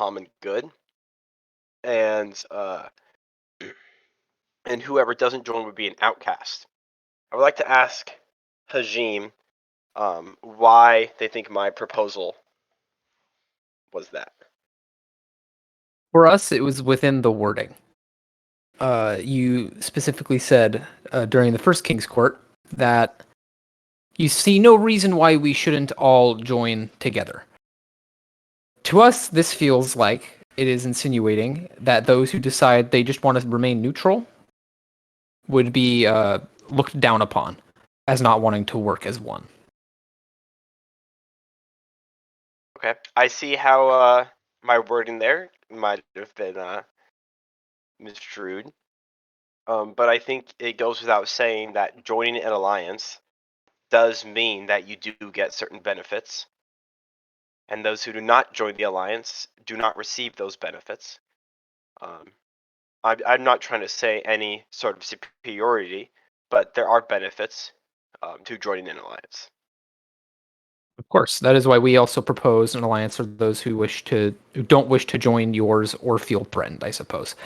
common good, and and whoever doesn't join would be an outcast. I would like to ask Hajim why they think my proposal was that. For us, it was within the wording. You specifically said during the first King's Court that you see no reason why we shouldn't all join together. To us, this feels like it is insinuating that those who decide they just want to remain neutral would be looked down upon as not wanting to work as one. Okay, I see how my wording there might have been misconstrued, but I think it goes without saying that joining an alliance does mean that you do get certain benefits, and those who do not join the alliance do not receive those benefits. I'm not trying to say any sort of superiority, but there are benefits to joining an alliance. Of course, that is why we also propose an alliance for those who don't wish to join yours or feel threatened, I suppose.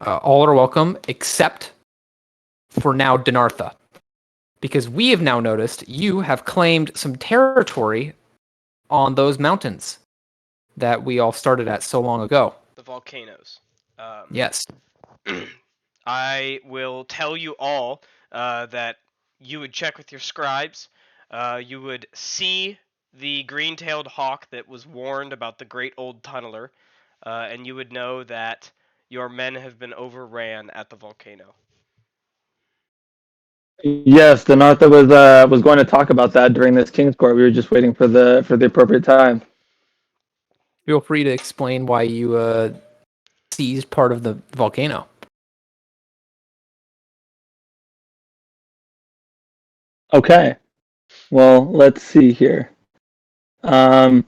All are welcome, except for now Dinartha. Because we have now noticed you have claimed some territory on those mountains that we all started at so long ago. The volcanoes. Yes. I will tell you all that you would check with your scribes. You would see the green-tailed hawk that was warned about the great old tunneler, and you would know that your men have been overran at the volcano. Yes, Donartha was going to talk about that during this King's Court. We were just waiting for the appropriate time. Feel free to explain why you seized part of the volcano. Okay. Well, let's see here. Okay.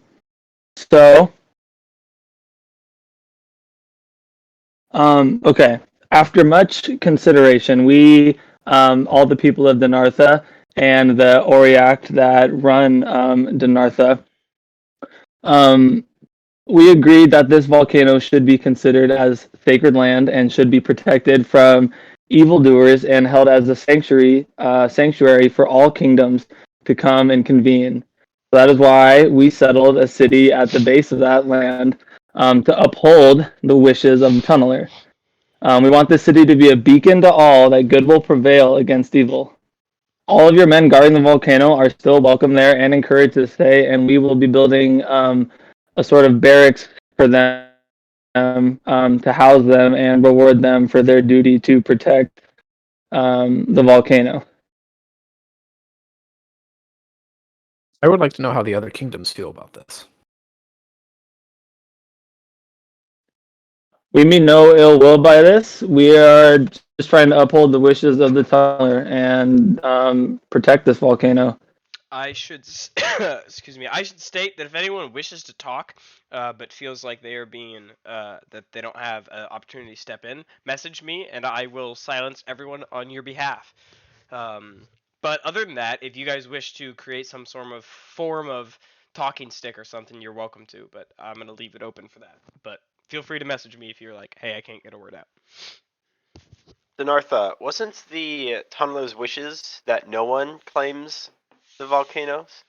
After much consideration, we, all the people of Dinartha and the Auriact that run Dinartha, we agreed that this volcano should be considered as sacred land and should be protected from evildoers and held as a sanctuary for all kingdoms to come and convene. So that is why we settled a city at the base of that land to uphold the wishes of the tunneler. We want this city to be a beacon to all that good will prevail against evil. All of your men guarding the volcano are still welcome there and encouraged to stay, and we will be building a sort of barracks for them to house them and reward them for their duty to protect the volcano. I would like to know how the other kingdoms feel about this. We mean no ill will by this. We are just trying to uphold the wishes of the tunneler and protect this volcano. I should, excuse me. I should state that if anyone wishes to talk, but feels like they are being that they don't have an opportunity to step in, message me and I will silence everyone on your behalf. But other than that, if you guys wish to create some form of talking stick or something, you're welcome to. But I'm gonna leave it open for that. But feel free to message me if you're like, hey, I can't get a word out. Dinartha, wasn't the tunneler's wishes that no one claims the volcanoes?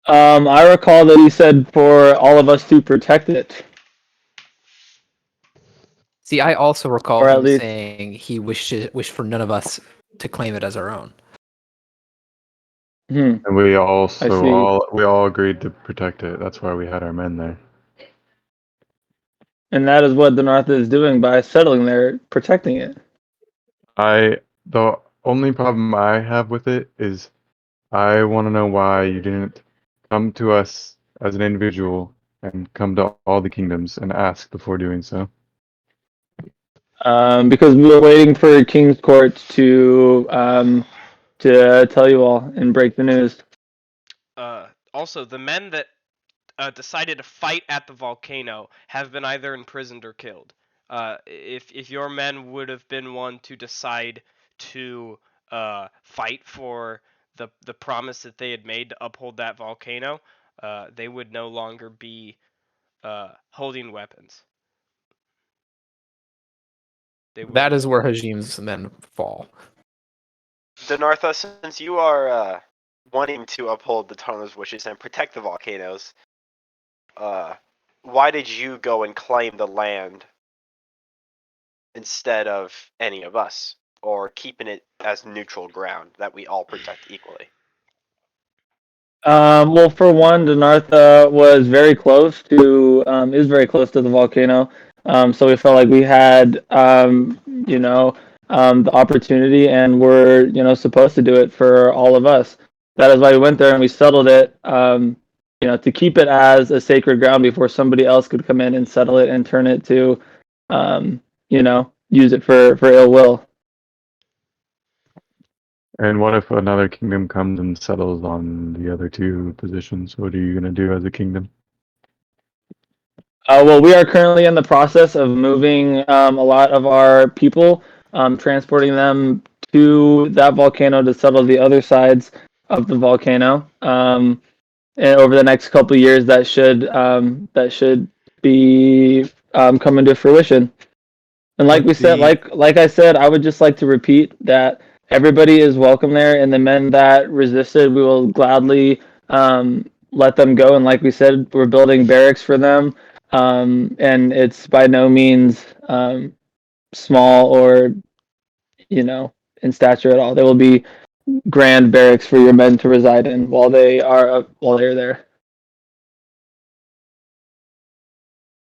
I recall that he said for all of us to protect it. See, I also recall Or at him least- saying he wished for none of us to claim it as our own. Hmm. And we see. agreed to protect it. That's why we had our men there. And that is what Dinartha is doing by settling there, protecting it. The only problem I have with it is I want to know why you didn't come to us as an individual and come to all the kingdoms and ask before doing so. Because we were waiting for King's Court to tell you all and break the news. Also, the men that decided to fight at the volcano have been either imprisoned or killed. If your men would have been one to decide to fight for the promise that they had made to uphold that volcano, they would no longer be holding weapons. They would, That is where Hajim's men fall. Donartha, since you are wanting to uphold the Tarno's wishes and protect the volcanoes, why did you go and claim the land instead of any of us, or keeping it as neutral ground that we all protect equally? Well, for one, Donartha was very close to is very close to the volcano, so we felt like we had the opportunity, and we're supposed to do it for all of us. That is why we went there and we settled it. To keep it as a sacred ground before somebody else could come in and settle it and turn it to, use it for ill will. And what if another kingdom comes and settles on the other two positions? What are you going to do as a kingdom? Well, we are currently in the process of moving a lot of our people, transporting them to that volcano to settle the other sides of the volcano. And over the next couple of years, that should be coming to fruition. And like we said, like I said, I would just like to repeat that everybody is welcome there, and the men that resisted, we will gladly let them go. And like we said, we're building barracks for them, and it's by no means small or in stature at all. There will be grand barracks for your men to reside in while they're there.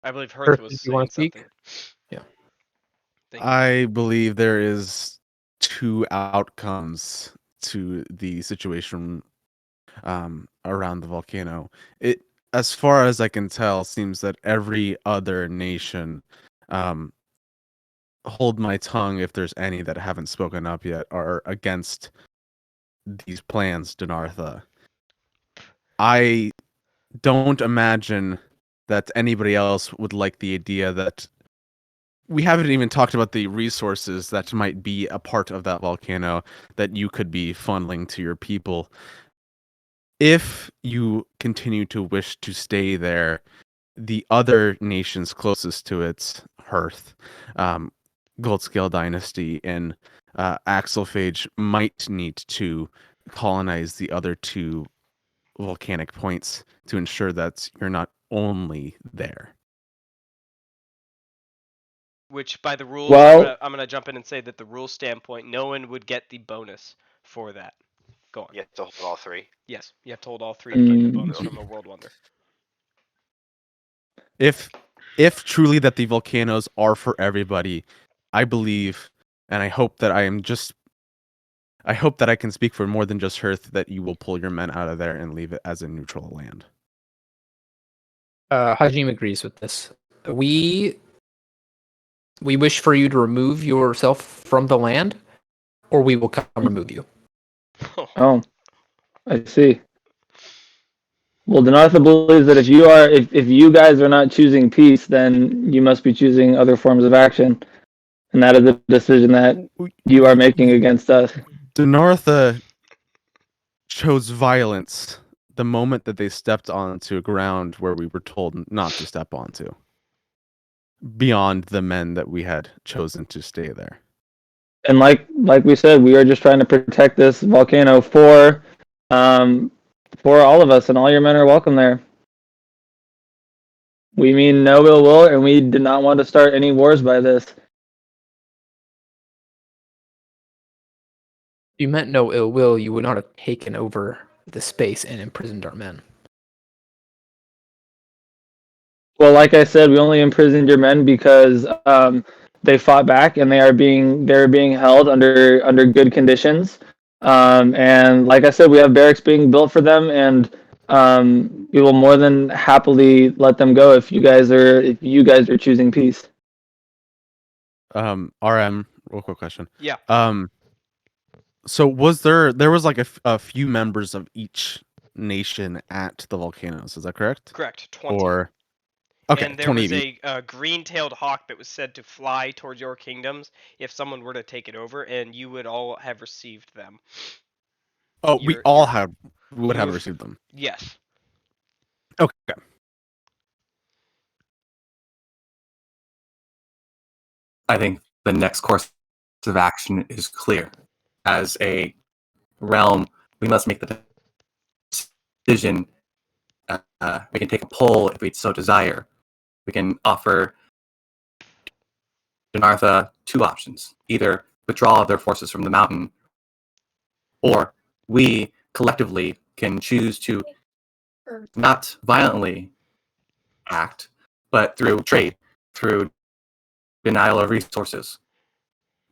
I believe Hearth was you want saying to speak? something. Yeah. Thank you. I believe there is two outcomes to the situation around the volcano. It, as far as I can tell, seems that every other nation, hold my tongue if there's any that haven't spoken up yet, are against these plans, Donartha. I don't imagine that anybody else would like the idea that we haven't even talked about the resources that might be a part of that volcano that you could be funneling to your people. If you continue to wish to stay there, the other nations closest to its hearth, Goldscale Dynasty and Axelphage, might need to colonize the other two volcanic points to ensure that you're not only there. Which, by the rules, Well, I'm gonna jump in and say that the rule standpoint, no one would get the bonus for that. Go on. You have to hold all three. Yes, you have to hold all three to get the Mm. bonus from a World Wonder. If truly that the volcanoes are for everybody, I believe, and I hope that I hope that I can speak for more than just Hearth, that you will pull your men out of there and leave it as a neutral land. Hajim agrees with this. We wish for you to remove yourself from the land, or we will come remove you. Oh, I see. Well, Donartha believes that if you guys are not choosing peace, then you must be choosing other forms of action, and that is a decision that you are making against us. Donartha chose violence the moment that they stepped onto a ground where we were told not to step onto, beyond the men that we had chosen to stay there. And like we said, we are just trying to protect this volcano for all of us, and all your men are welcome there. We mean no ill will, and we did not want to start any wars by this. If you meant no ill will, you would not have taken over the space and imprisoned our men. Well, like I said, we only imprisoned your men because they fought back, and they're being held under good conditions. And like I said, we have barracks being built for them, and we will more than happily let them go if you guys are choosing peace. RM, real quick question. Yeah. So there was like a few members of each nation at the volcanoes, is that correct? Correct. 20. Or okay, And there 20 was of each. a green-tailed hawk that was said to fly towards your kingdoms if someone were to take it over, and you would all have received them. Oh, we you're- all you're- would have you- received them. Yes. Okay. I think the next course of action is clear. As a realm, we must make the decision. We can take a poll if we so desire. We can offer Donartha two options: either withdraw their forces from the mountain, or we collectively can choose to not violently act, but through trade, through denial of resources.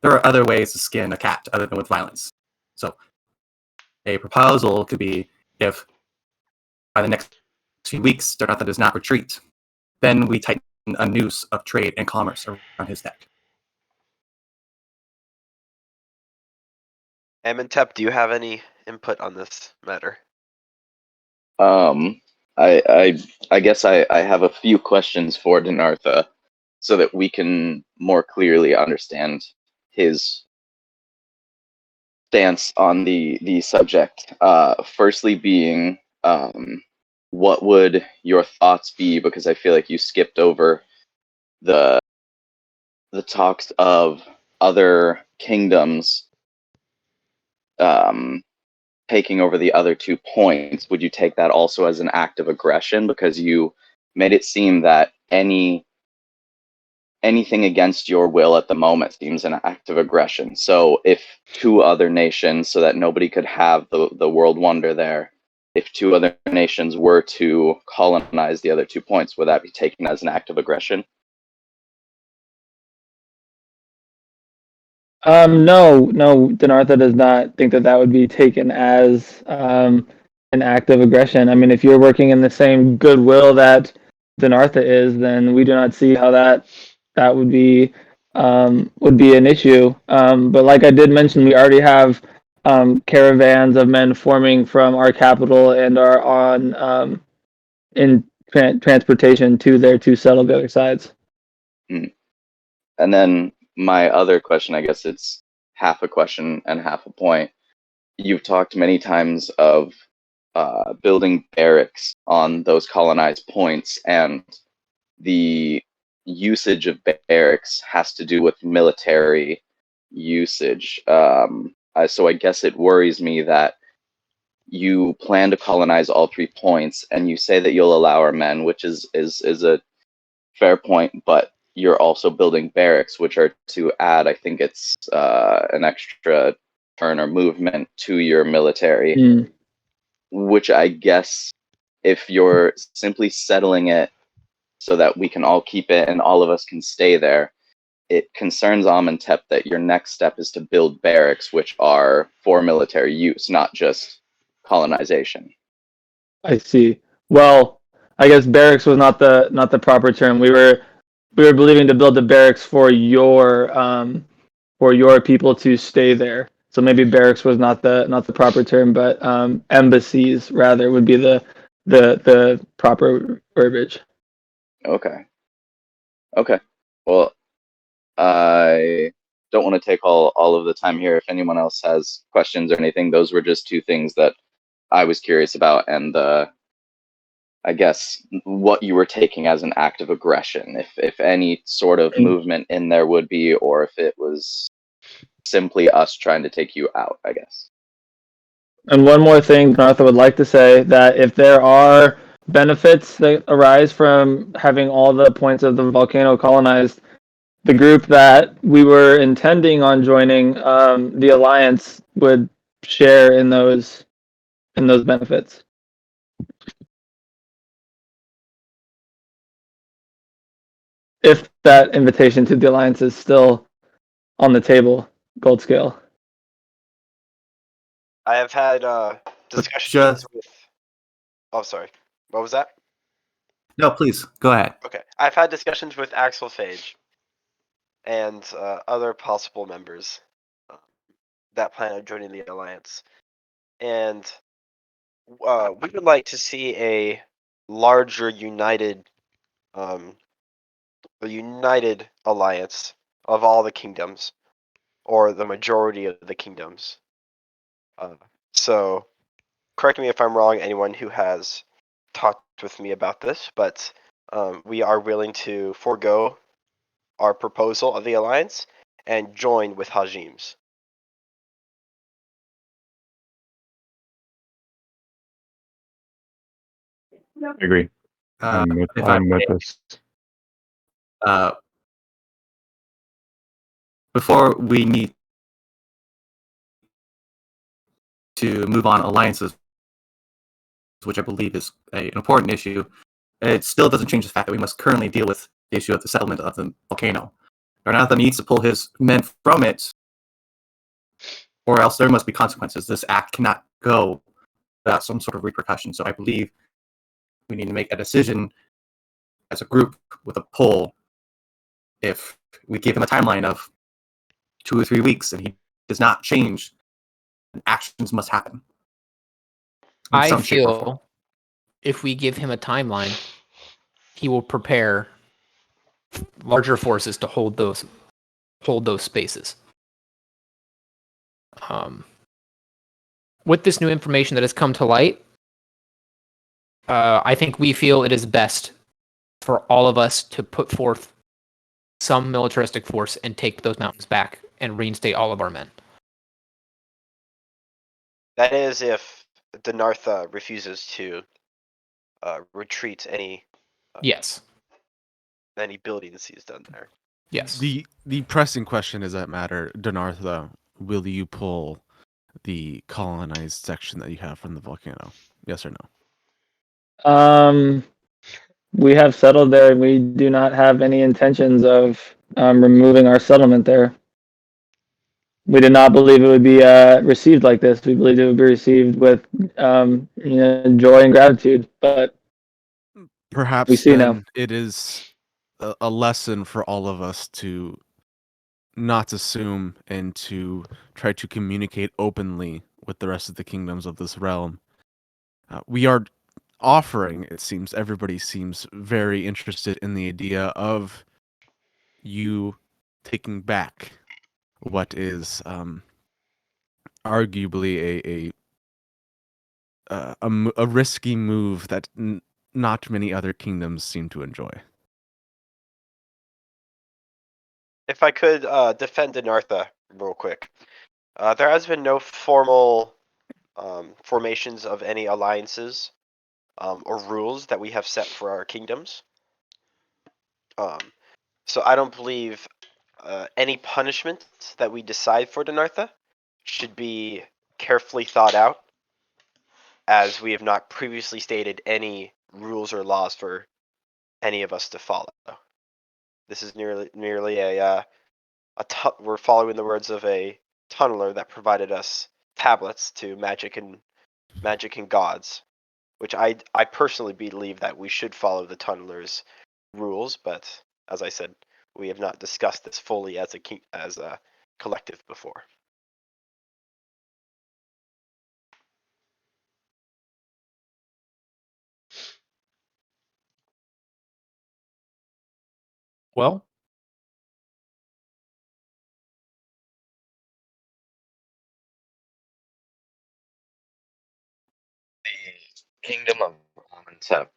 There are other ways to skin a cat other than with violence. So a proposal could be, if by the next few weeks Donartha does not retreat, then we tighten a noose of trade and commerce around his neck. Amenhotep, do you have any input on this matter? I guess I have a few questions for Dinartha so that we can more clearly understand his stance on the subject. Firstly being, what would your thoughts be, because I feel like you skipped over the talks of other kingdoms taking over the other 2 points. Would you take that also as an act of aggression? Because you made it seem that anything against your will at the moment seems an act of aggression. So if 2 other nations, so that nobody could have the world wonder there, if 2 other nations were to colonize the other 2 points, would that be taken as an act of aggression? No, Dinartha does not think that that would be taken as an act of aggression. I mean, if you're working in the same goodwill that Dinartha is, then we do not see how that would be an issue. But like I did mention, we already have caravans of men forming from our capital and are on in transportation to there to settle the other sides. And then my other question, I guess it's half a question and half a point. You've talked many times of building barracks on those colonized points, and the usage of barracks has to do with military usage. So I guess it worries me that you plan to colonize all 3 points, and you say that you'll allow our men, which is a fair point, but you're also building barracks, which are to add, I think it's an extra turn or movement to your military, which I guess if you're simply settling it so that we can all keep it and all of us can stay there, it concerns Amenhotep that your next step is to build barracks, which are for military use, not just colonization. I see. Well, I guess barracks was not the proper term. We were believing to build the barracks for your people to stay there. So maybe barracks was not the proper term, but embassies rather would be the proper verbiage. Okay. Well, I don't want to take all of the time here. If anyone else has questions or anything, those were just 2 things that I was curious about, and I guess what you were taking as an act of aggression, if any sort of movement in there would be, or if it was simply us trying to take you out, I guess. And one more thing, Nartha would like to say that if there are benefits that arise from having all the points of the volcano colonized, the group that we were intending on joining, the Alliance, would share in those benefits. If that invitation to the Alliance is still on the table, Gold Scale. I have had discussions with. Oh, sorry. What was that? No, please go ahead. Okay, I've had discussions with Axel Phage and other possible members that plan on joining the alliance, and we would like to see a larger united alliance of all the kingdoms, or the majority of the kingdoms. So correct me if I'm wrong, anyone who has talked with me about this, but we are willing to forego our proposal of the alliance and join with Hajim's. I agree. If I I'm with may, this. before we need to move on alliances, which I believe is an important issue, it still doesn't change the fact that we must currently deal with the issue of the settlement of the volcano. Darnatha needs to pull his men from it, or else there must be consequences. This act cannot go without some sort of repercussion. So I believe we need to make a decision as a group with a poll. If we give him a timeline of 2 or 3 weeks and he does not change, then actions must happen. in I some shape or form. feel if we give him a timeline, he will prepare larger forces to hold those spaces. With this new information that has come to light, I think we feel it is best for all of us to put forth some militaristic force and take those mountains back and reinstate all of our men. That is if Dinartha refuses to retreat any Yes. any buildings he's done there. Yes. The pressing question is that matter, Dinartha, will you pull the colonized section that you have from the volcano? Yes or no? We have settled there. We do not have any intentions of removing our settlement there. We did not believe it would be received like this. We believed it would be received with joy and gratitude. But Perhaps we see now. then it is a lesson for all of us to not assume and to try to communicate openly with the rest of the kingdoms of this realm. We are offering, it seems, everybody seems very interested in the idea of you taking back what is arguably a risky move that not many other kingdoms seem to enjoy. If I could defend Dinartha real quick, there has been no formal formations of any alliances or rules that we have set for our kingdoms. So I don't believe any punishment that we decide for Dinartha should be carefully thought out, as we have not previously stated any rules or laws for any of us to follow. This is merely we're following the words of a tunneler that provided us tablets to magic and gods, which I personally believe that we should follow the tunneler's rules, but as I said, we have not discussed this fully as a collective before. Well, The kingdom of Amenhotep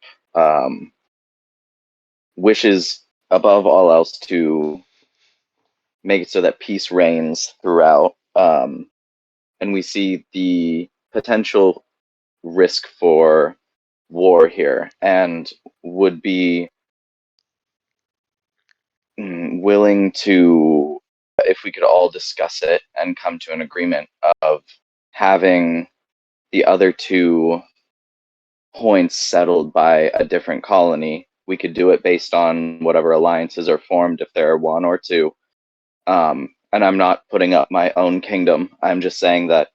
wishes above all else to make it so that peace reigns throughout. And we see the potential risk for war here, and would be willing to, if we could all discuss it and come to an agreement of having the other 2 points settled by a different colony. We could do it based on whatever alliances are formed, if there are 1 or 2. And I'm not putting up my own kingdom. I'm just saying that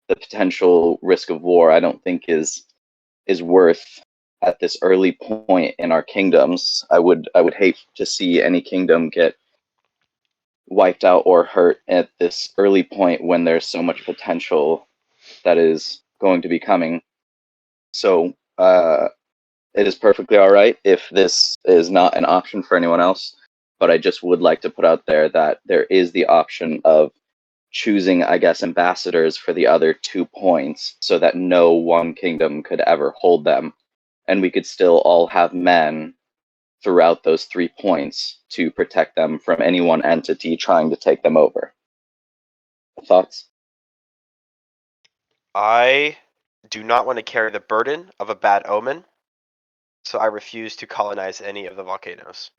the potential risk of war, I don't think is worth at this early point in our kingdoms. I would hate to see any kingdom get wiped out or hurt at this early point when there's so much potential that is going to be coming. So it is perfectly all right if this is not an option for anyone else, but I just would like to put out there that there is the option of choosing, I guess, ambassadors for the other 2 points so that no one kingdom could ever hold them. and we could still all have men throughout those 3 points to protect them from any one entity trying to take them over. Thoughts? I do not want to carry the burden of a bad omen, so I refuse to colonize any of the volcanoes.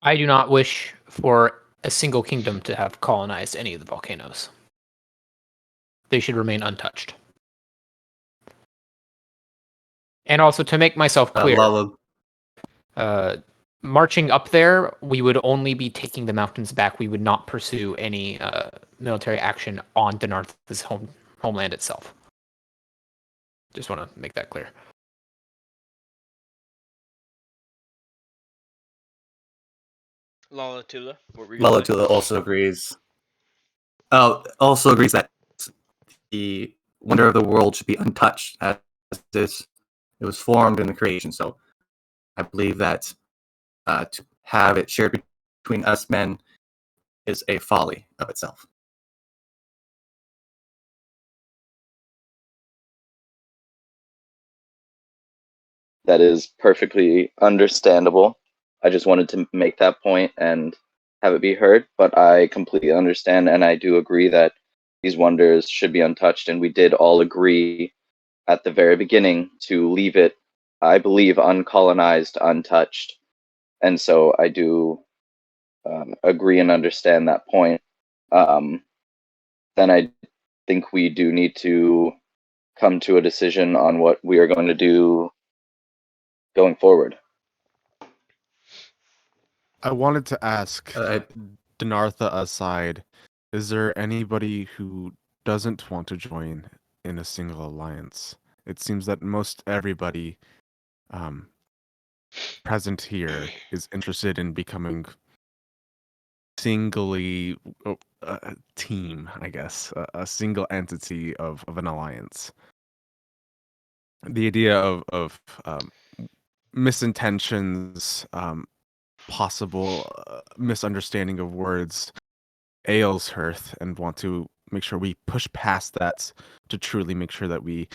I do not wish for a single kingdom to have colonized any of the volcanoes. They should remain untouched. And also, to make myself clear, Lalo, marching up there, we would only be taking the mountains back. We would not pursue any military action on Donarth's homeland itself. Just want to make that clear. Lalatula, what were you gonna say? Lalatula also agrees. Also agrees that the wonder of the world should be untouched as it was formed in the creation. So I believe that to have it shared between us men is a folly of itself. That is perfectly understandable. I just wanted to make that point and have it be heard, but I completely understand and I do agree that these wonders should be untouched, and we did all agree at the very beginning to leave it, I believe, uncolonized, untouched. And so I do agree and understand that point. Then I think we do need to come to a decision on what we are going to do going forward. I wanted to ask, Uh, Donartha aside, is there anybody who doesn't want to join in a single alliance? It seems that most everybody present here is interested in becoming singly a team, I guess, a single entity of an alliance. The idea of misintentions, possible misunderstanding of words ails Hearth, and want to make sure we push past that to truly make sure that we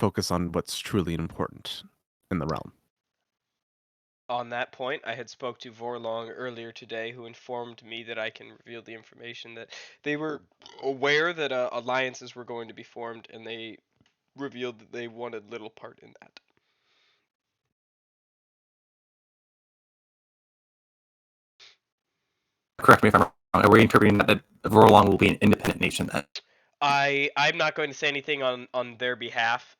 focus on what's truly important in the realm. On that point, I had spoke to Vorlong earlier today, who informed me that I can reveal the information that they were aware that alliances were going to be formed, and they revealed that they wanted little part in that. correct me if I'm wrong. Are we interpreting that Vorlong will be an independent nation then? I'm not going to say anything on their behalf,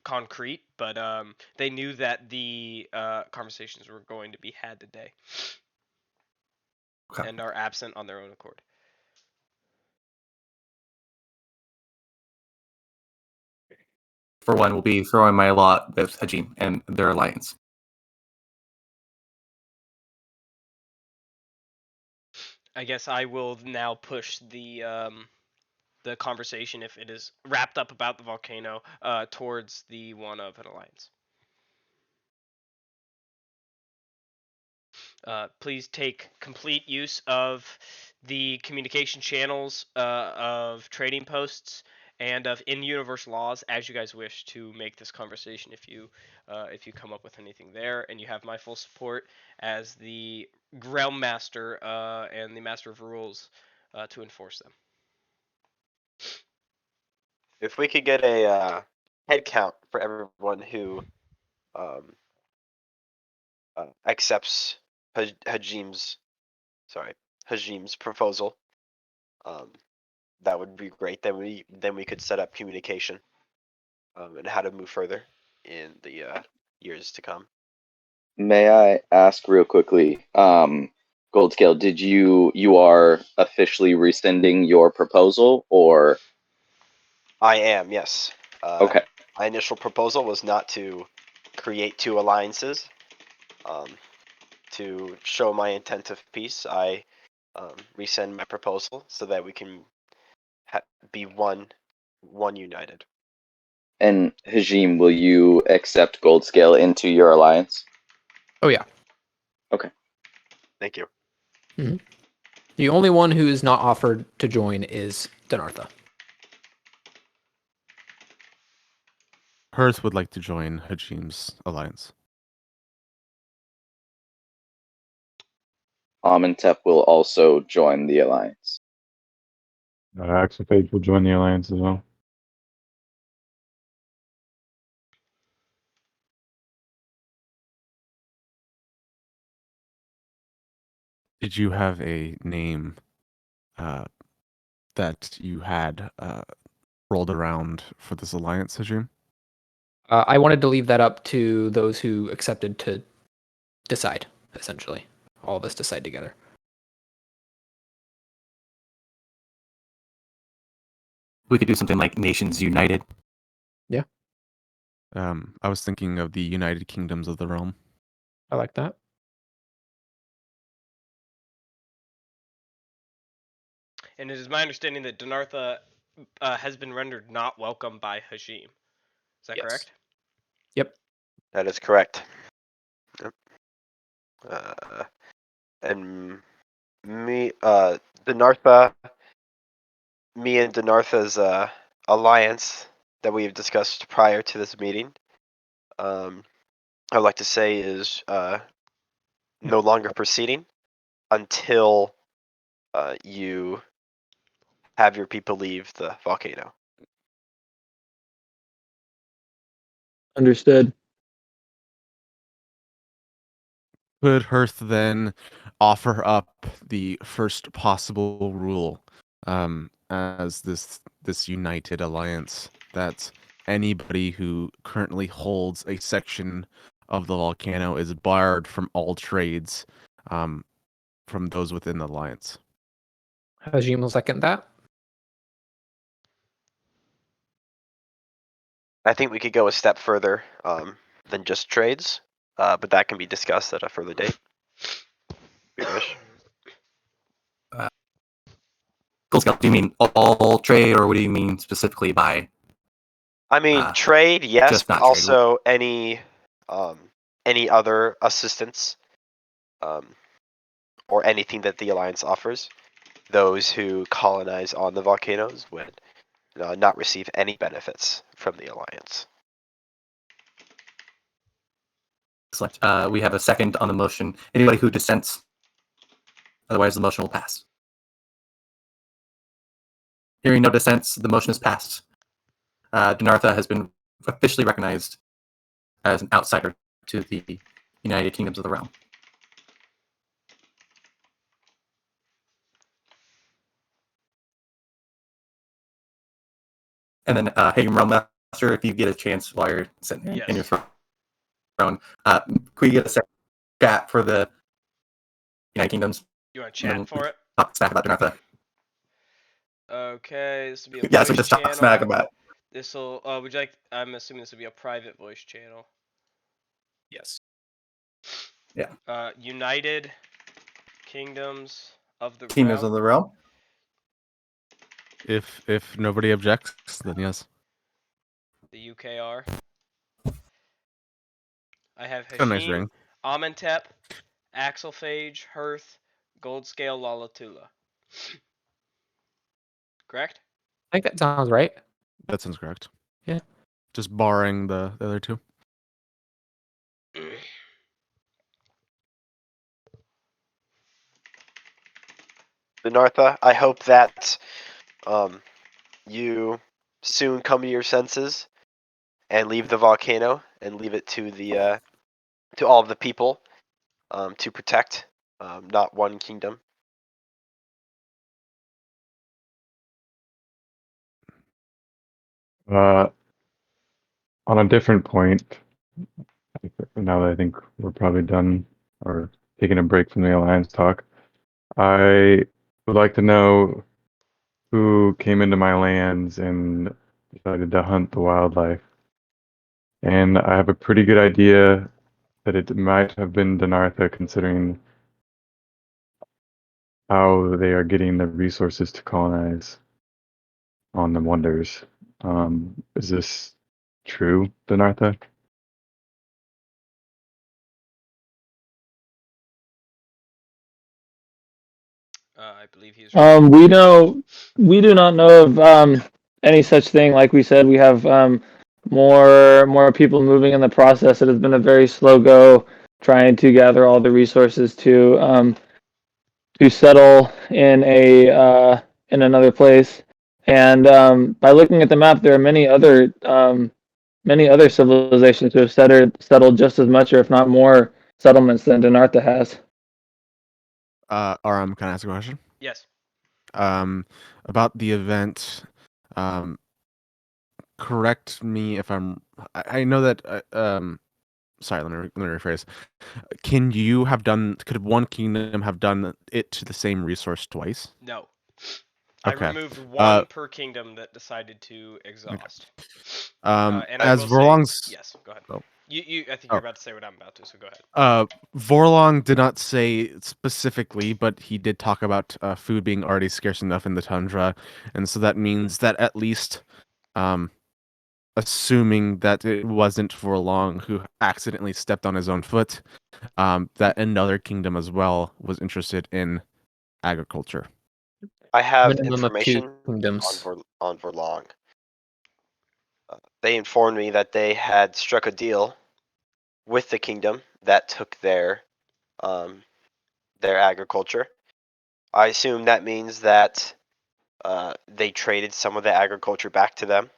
concrete, but they knew that the conversations were going to be had today, Okay. and are absent on their own accord. For one, we'll be throwing my lot with Hajim and their alliance. I guess I will now push the conversation, if it is wrapped up about the volcano, towards the one of an alliance. Please take complete use of the communication channels of trading posts and of in-universe laws as you guys wish to make this conversation. If you come up with anything there, and you have my full support as the Realm Master and the Master of Rules to enforce them. If we could get a head count for everyone who accepts Hajim's proposal, that would be great. Then we could set up communication and how to move further in the years to come. May I ask real quickly, Goldscale, did you are officially rescinding your proposal, or? I am, yes. Okay. My initial proposal was not to create two alliances. To show my intent of peace, I rescind my proposal so that we can be one united. And Hajim, will you accept Goldscale into your alliance? Oh yeah. Okay. Thank you. Mm-hmm. The only one who is not offered to join is Donartha. Hearth would like to join Hajim's alliance. Amenhotep will also join the alliance. Axophage will join the alliance as well. Did you have a name that you had rolled around for this alliance, Hajim? I wanted to leave that up to those who accepted to decide, essentially. All of us decide together. We could do something like Nations United. I was thinking of the United Kingdoms of the Realm. I like that. And it is my understanding that Donartha has been rendered not welcome by Hajim. Is that Yes. correct? Yep. That is correct. Yep. And me, Donartha, me and Donartha's alliance that we have discussed prior to this meeting, I'd like to say is no longer proceeding until you have your people leave the volcano. Understood. Could Hearth then offer up the first possible rule as this united alliance that anybody who currently holds a section of the volcano is barred from all trades from those within the alliance? Hajim will second that. I think we could go a step further than just trades, but that can be discussed at a further date. If you wish. Cool Scout, do you mean all trade, or what do you mean specifically by? I mean, trade, yes, just but not trade. also any other assistance, or anything that the alliance offers. Those who colonize on the volcanoes would not receive any benefits from the alliance. Excellent. We have a second on the motion. Anybody who dissents? Otherwise, the motion will pass. Hearing no dissents, the motion is passed. Donartha has been officially recognized as an outsider to the United Kingdoms of the Realm. And then, Hagen Realmmaster, if you get a chance while you're sitting there in your throne, could we get a second chat for the United Kingdoms? You want to chat for it? Talk smack about Donartha. Okay, this will be a Yeah, so voice just talk channel. smack about it. This will. Would you like? I'm assuming this will be a private voice channel. Yes. Yeah. United Kingdoms of the Kingdoms Realm. of the Realm. If nobody objects, then yes. The UKR. I have Got a nice Hashim, ring. Amenhotep, Axelphage, Hearth, Goldscale, Lalatula. Correct? I think that sounds right. That sounds correct. Yeah. Just barring the other two. Donartha, I hope that you soon come to your senses and leave the volcano and leave it to the to all of the people to protect, not one kingdom. On a different point, now that I think we're probably done or taking a break from the alliance talk, I would like to know who came into my lands and decided to hunt the wildlife. And I have a pretty good idea that it might have been Donartha, considering how they are getting the resources to colonize on the Wonders. Is this true, Donartha? I believe he's right. We do not know of any such thing. Like we said, we have more people moving in the process. It has been a very slow go trying to gather all the resources to settle in another place. And by looking at the map, there are many other civilizations who have settled just as much, or if not more, settlements than Denartha has. Aram, can I ask a question? Yes. About the event. Correct me if I know that. Sorry, let me rephrase. Could one kingdom have done it to the same resource twice? No. Okay. I removed one per kingdom that decided to exhaust. And I As will Vorlong's say, yes, go ahead. Oh. I think you're about to say what I'm about to, so go ahead. Vorlong did not say specifically, but he did talk about food being already scarce enough in the tundra, and so that means that at least, assuming that it wasn't Vorlong who accidentally stepped on his own foot, that another kingdom as well was interested in agriculture. I have Minimum of 2 information kingdoms. on Vorlong. They informed me that they had struck a deal with the kingdom that took their agriculture. I assume that means that they traded some of the agriculture back to them.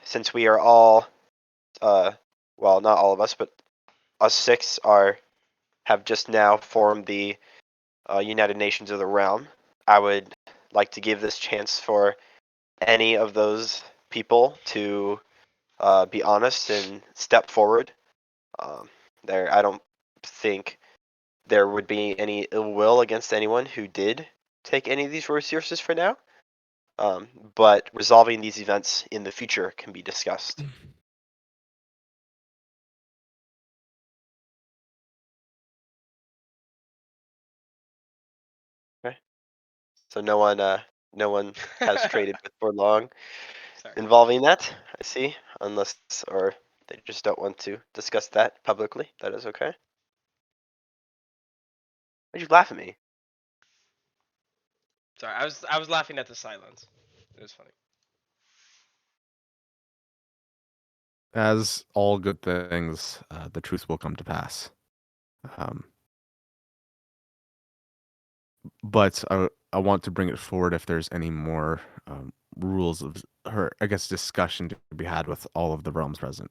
Since we are all, well, not all of us, but us 6 have just now formed the United Nations of the Realm. I would like to give this chance for any of those people to be honest and step forward. I don't think there would be any ill will against anyone who did take any of these resources for now. But resolving these events in the future can be discussed. Okay. So no one has traded with for long Sorry. involving that. I see, unless or they just don't want to discuss that publicly. That is okay. Why'd you laugh at me? Sorry, I was laughing at the silence. It was funny. As all good things, the truth will come to pass. But I want to bring it forward if there's any more rules of discussion to be had with all of the realms present.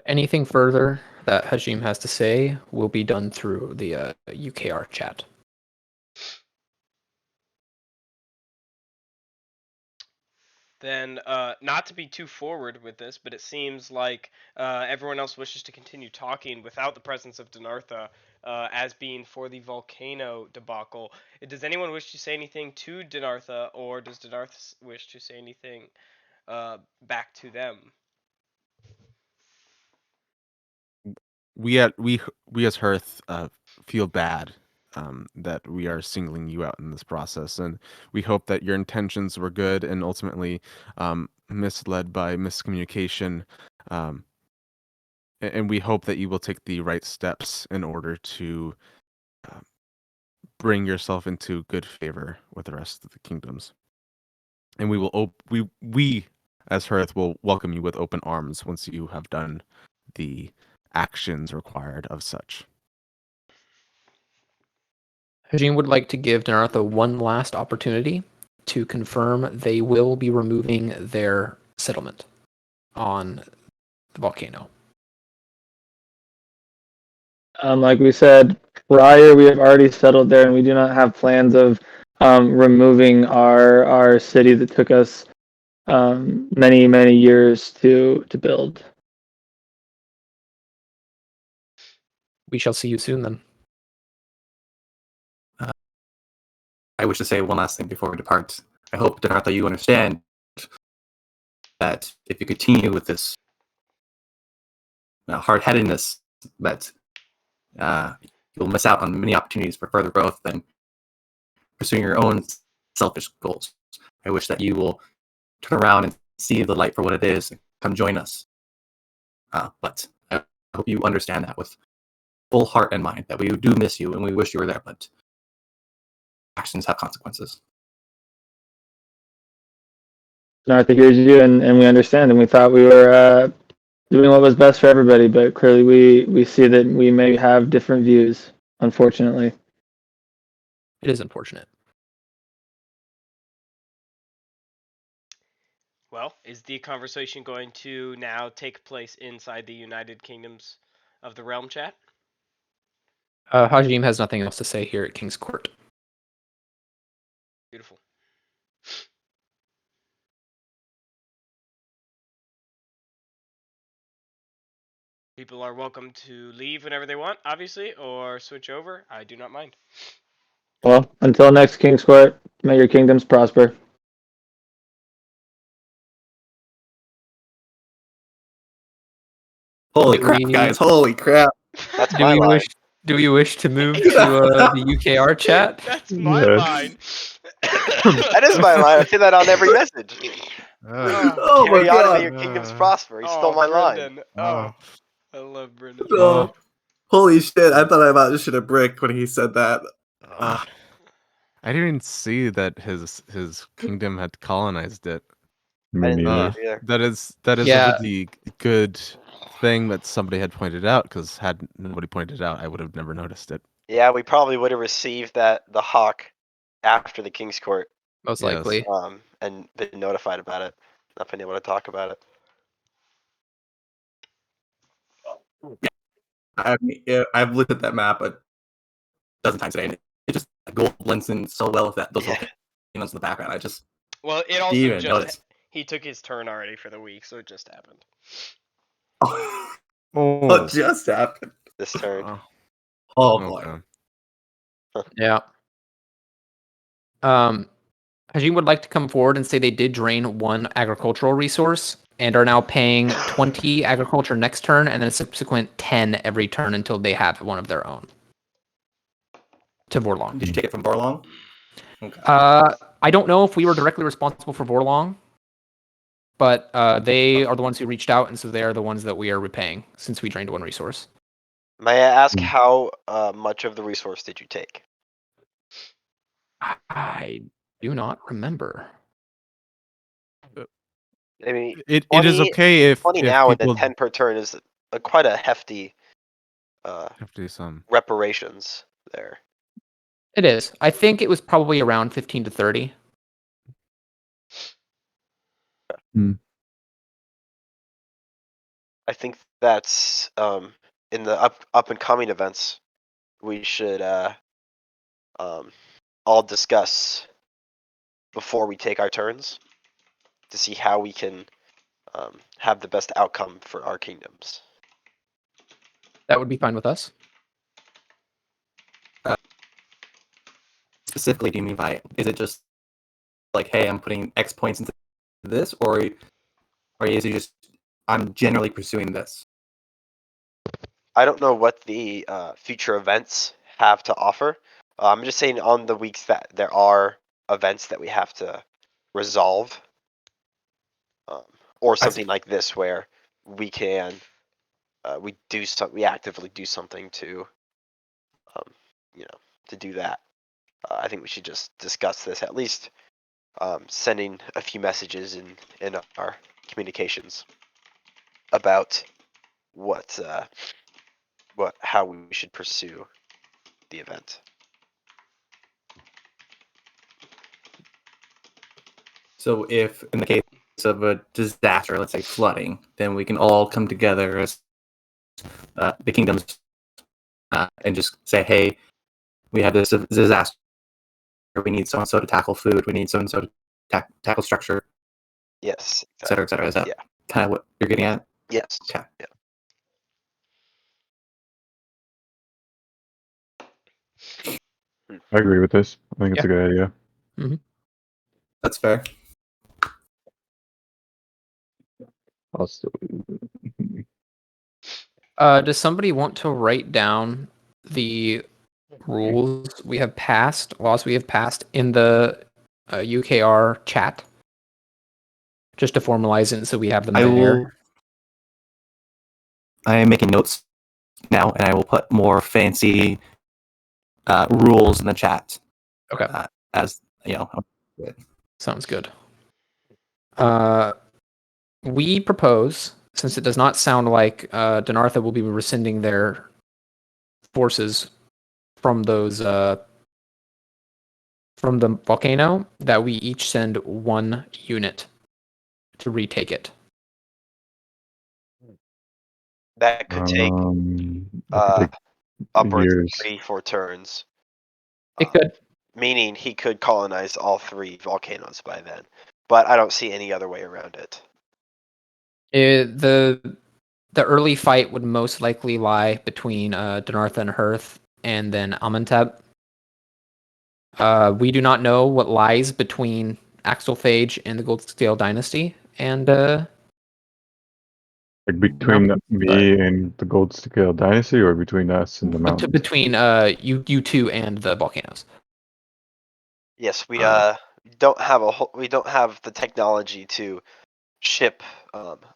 Anything further that Hajim has to say will be done through the UKR chat. Then, not to be too forward with this, but it seems like everyone else wishes to continue talking without the presence of Denartha, as being for the volcano debacle. Does anyone wish to say anything to Denartha, or does Denartha wish to say anything back to them? We as Hearth feel bad that we are singling you out in this process, and we hope that your intentions were good and ultimately misled by miscommunication, and we hope that you will take the right steps in order to bring yourself into good favor with the rest of the kingdoms. And we as Hearth will welcome you with open arms once you have done the actions required of such. Hajim would like to give Denartha one last opportunity to confirm they will be removing their settlement on the volcano. Like we said prior, we have already settled there, and we do not have plans of removing our city that took us many years to build. We shall see you soon then. I wish to say one last thing before we depart. I hope, Denartha, you understand that if you continue with this hard-headedness, that you'll miss out on many opportunities for further growth and pursuing your own selfish goals. I wish that you will turn around and see the light for what it is and come join us. But I hope you understand that with full heart and mind, that we do miss you and we wish you were there, but actions have consequences. Nartha hears you, and we understand, and we thought we were doing what was best for everybody, but clearly we see that we may have different views, unfortunately. It is unfortunate. Well, is the conversation going to now take place inside the United Kingdoms of the Realm chat? Hajim has nothing else to say here at King's Court. Beautiful. People are welcome to leave whenever they want, obviously, or switch over. I do not mind. Well, until next King's Court, may your kingdoms prosper. Holy Do crap, we- guys! Holy crap! That's Do my we line. wish to move to the UKR chat? That's my Yes. line. That is my line. I say that on every message. Oh my Carry on and may god! your kingdoms prosper. He stole my line. Brendan. Oh, I love Brendan. Oh, holy shit! I thought I about to shoot a brick when he said that. I didn't even see that his kingdom had colonized it. I Me didn't neither. see it either. That is Yeah. a really good thing that somebody had pointed out, because had nobody pointed it out, I would have never noticed it. Yeah, we probably would have received the hawk after the King's Court, Most Yes. likely. and been notified about it. Not been able to talk about it. I've looked at that map a dozen times today, and it just gold blends in so well with that those little things in the background. I just Well, it also didn't even just notice. he took his turn already for the week, so it just happened. Oh, Oh, what just happened? This turn. Oh boy! okay. Yeah. Hajim would like to come forward and say they did drain one agricultural resource and are now paying 20 agriculture next turn and then a subsequent 10 every turn until they have one of their own. To Vorlong. Did you take it from Borlong? Okay. I don't know if we were directly responsible for Vorlong, but they are the ones who reached out, and so they are the ones that we are repaying since we drained one resource. May I ask Hmm. how much of the resource did you take? I do not remember. I mean, It is 20 okay if 20 now and people then 10 per turn is quite a hefty have to do some. reparations there. It is. I think it was probably around 15 to 30. I think that's in the up and coming events. We should all discuss before we take our turns to see how we can have the best outcome for our kingdoms. That would be fine with us. Specifically, do you mean by is it just like, hey, I'm putting X points into this, or is it just I'm generally pursuing this? I don't know what the future events have to offer. I'm just saying on the weeks that there are events that we have to resolve, or something like this where we can we actively do something to to do that. I think we should just discuss this, at least sending a few messages in our communications about how we should pursue the event. So, if in the case of a disaster, let's say flooding, then we can all come together as the kingdoms and just say, hey, we have this disaster. We need so and so to tackle food. We need so and so to tackle structure, Yes. et cetera, et cetera. Is that Yeah. kind of what you're getting at? Yes. Okay. Yeah. I agree with this. I think it's a good idea. That's fair. Also, Does somebody want to write down the rules we have passed, laws we have passed in the UKR chat? Just to formalize it so we have them I there. will. I am making notes now, and I will put more fancy rules in the chat. Okay. As you know. Sounds good. We propose, since it does not sound like Donartha will be rescinding their forces from those from the volcano, that we each send 1 unit to retake it. That could take That could take upwards of years. 3-4 turns. It could. Meaning he could colonize all 3 volcanoes by then. But I don't see any other way around it. The early fight would most likely lie between Donartha and Hearth, and then Amenhotep. We do not know what lies between Axelphage and the Goldscale Dynasty, and Like between me and the Gold Scale Dynasty, or between us and the mountains? between you two and the volcanoes. Yes, we don't have the technology to ship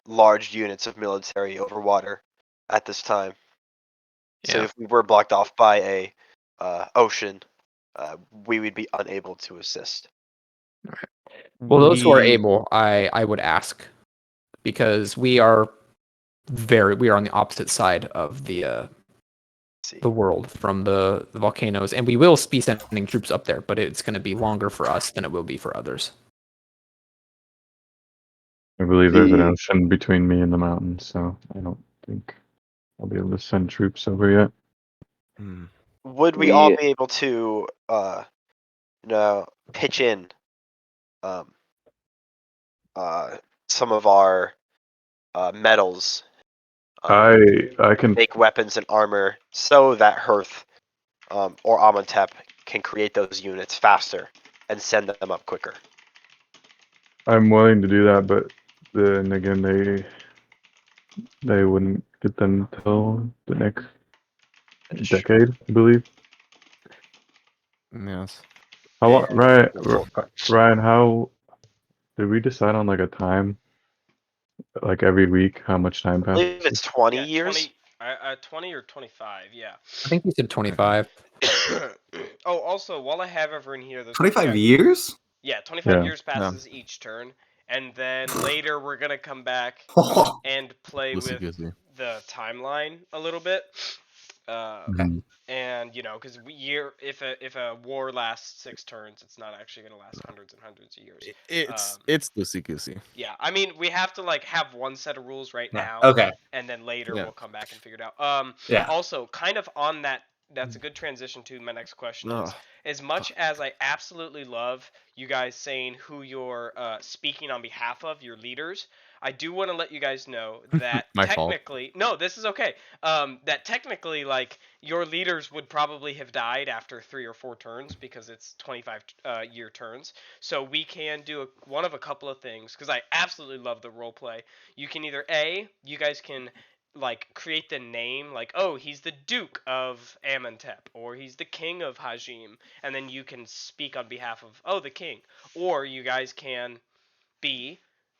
large units of military over water at this time. So Yeah. if we were blocked off by a ocean, we would be unable to assist. Well, those who are We- able, I would ask, because we are on the opposite side of the world from the volcanoes, and we will be sending troops up there, but it's going to be longer for us than it will be for others. I believe there's an The- ocean between me and the mountains, so I don't think I'll be able to send troops over yet. Hmm. Would we all We- be able to, pitch in some of our metals, I can. make weapons and armor, so that Hearth or Amenhotep can create those units faster and send them up quicker? I'm willing to do that, but then again, they wouldn't get them till the next decade, I believe. Yes. How long, And- Ryan? How did we decide on like a time? Like every week, how much time I believe passes? it's 20 Yeah, years. 20 or 25, yeah. I think you said 25. Oh, also, while I have everyone here, there's 25 years? Yeah, 25 Yeah. years passes each turn, and then later we're gonna come back Oh, and play with Loosey-goosey. the timeline a little bit. Mhm. And because if a war lasts 6 turns, it's not actually gonna last hundreds and hundreds of years. It's loosey-goosey. Yeah, I mean we have to have one set of rules right Yeah, now, okay. and then later Yeah. we'll come back and figure it out. Yeah. Also, kind of on that, that's a good transition to my next question. Is Ugh. as much as I absolutely love you guys saying who you're speaking on behalf of, your leaders, I do want to let you guys know that My fault. technically, no, this is okay. That technically, your leaders would probably have died after 3 or 4 turns because it's 25 year turns. So we can do one of a couple of things, because I absolutely love the role play. You can either you guys can create the name, oh, he's the Duke of Amenhotep, or he's the King of Hajim, and then you can speak on behalf of the king. Or you guys can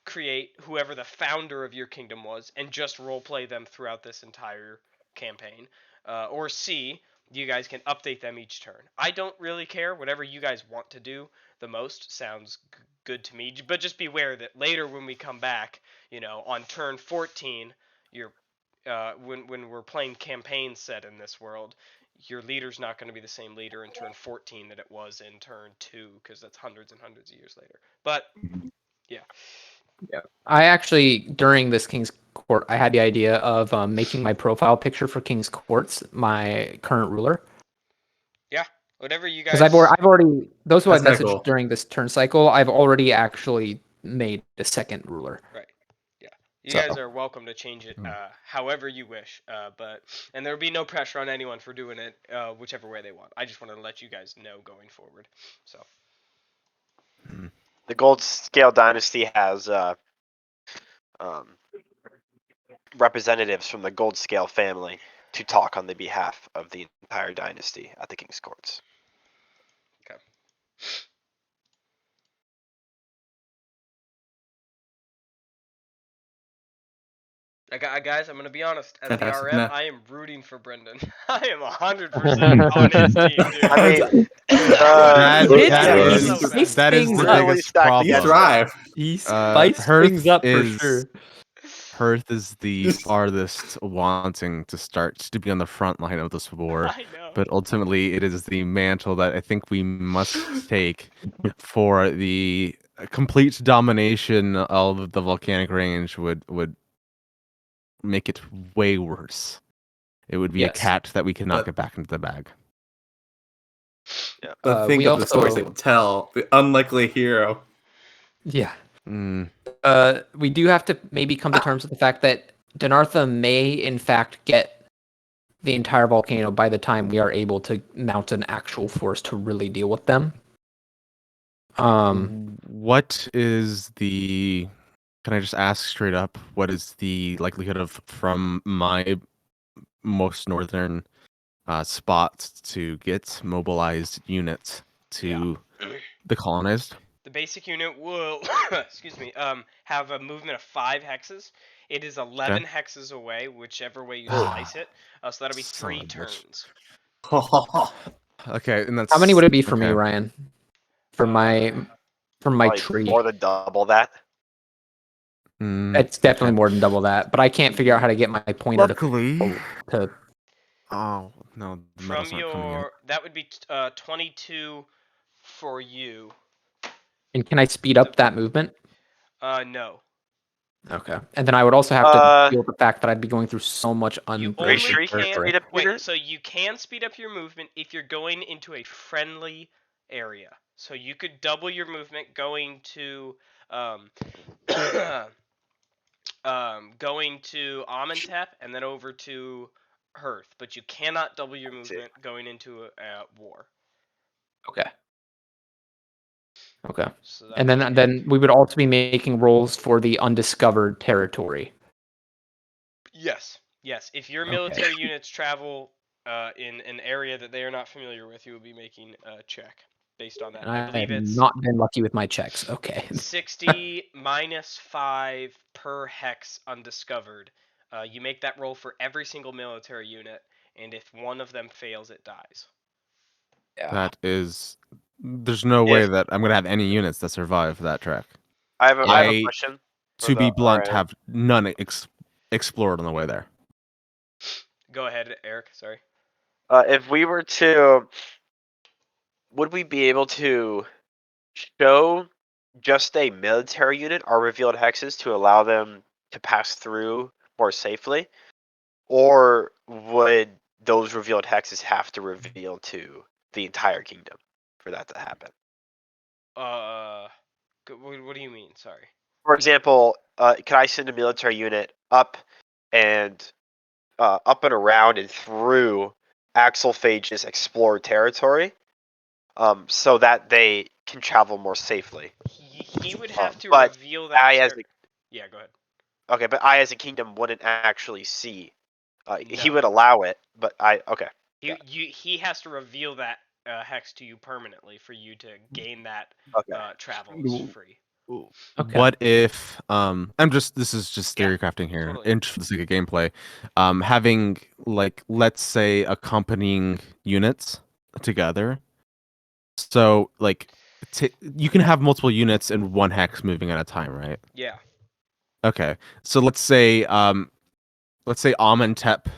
create whoever the founder of your kingdom was and just roleplay them throughout this entire campaign. Or C, you guys can update them each turn. I don't really care. Whatever you guys want to do the most sounds good to me. But just beware that later when we come back, on turn 14, you're when we're playing campaign set in this world, your leader's not going to be the same leader in turn 14 that it was in turn 2, because that's hundreds and hundreds of years later. But yeah. I actually, during this King's Court, I had the idea of making my profile picture for King's Courts my current ruler. Yeah, whatever you guys. Because I've already those who I've That's kinda messaged cool. during this turn cycle, I've already actually made a second ruler. Right. Yeah. You So- guys are welcome to change it however you wish. And there'll be no pressure on anyone for doing it whichever way they want. I just wanted to let you guys know going forward. So. The Gold Scale Dynasty has representatives from the Gold Scale family to talk on the behalf of the entire dynasty at the King's Courts. Okay. Guys, I'm gonna be honest. As the Fantastic. RM, Nah. I am rooting for Brendan. I am 100% on his team, dude. I mean, That- It's that he is- so bad. that is the things Really up. biggest stacked problem. You against thrive. He Uh, spiced Hearth things up for is- sure. Hearth is the farthest wanting to start to be on the front line of this war, I know. but ultimately it is the mantle that I think we must take for the complete domination of the volcanic range would make it way worse. It would be Yes. a cat that we cannot But- get back into the bag. But think we of the stories also- they will tell. The unlikely hero. Yeah. Mm, We do have to maybe come to terms with the fact that Donartha may, in fact, get the entire volcano by the time we are able to mount an actual force to really deal with them. what is the? Can I just ask straight up? What is the likelihood of from my most northern spot to get mobilized units to the colonized? The basic unit will, excuse me, have a movement of 5 hexes. It is 11 hexes away, whichever way you slice it. So that'll be Son 3 of a bitch. turns. Okay, and that's How many would it be for me, okay. Ryan? For my like tree. more than double that. Mm, It's definitely okay. more than double that, but I can't figure out how to get my pointer Luckily, to oh no, the medals From aren't coming in. your, that would be 22 for you. and can I speed up that movement? No. Okay. And then I would also have to deal with the fact that I'd be going through so much You unburned only sure you can't can speed up wait. unit? So you can speed up your movement if you're going into a friendly area. So you could double your movement going to going to Amenhotep and then over to Hearth, but you cannot double your movement going into a war. Okay. Okay. So And that would then we would also be making rolls for the undiscovered territory. yes, yes. If your Okay. military units travel in an area that they are not familiar with, you will be making a check based on that. And I I believe have it's not been lucky with my checks. Okay. 60 minus 5 per hex undiscovered. You make that roll for every single military unit, and if one of them fails, it dies. Yeah. That is, there's no way If- that I'm gonna have any units that survive that track. I have a I- question. for To be the blunt, RM. have none explored on the way there. Go ahead, Eric. Sorry. If we were to, would we be able to show just a military unit our revealed hexes to allow them to pass through more safely, or would those revealed hexes have to reveal to the entire kingdom for that to happen? What do you mean? Sorry. For example, can I send a military unit up and around and through Axelphage's explored territory, so that they can travel more safely? He would have to but reveal that. I as Yeah, go ahead. Okay, but I as a kingdom wouldn't actually see. He No. would allow it, but okay. He has to reveal that hex to you permanently for you to gain that Okay. travel is free. Okay. What if this is just theory crafting here, totally. in for the sake of gameplay. Having like, let's say, accompanying units together. So like you can have multiple units in one hex moving at a time, right? Yeah. Okay. So let's say Amenhotep,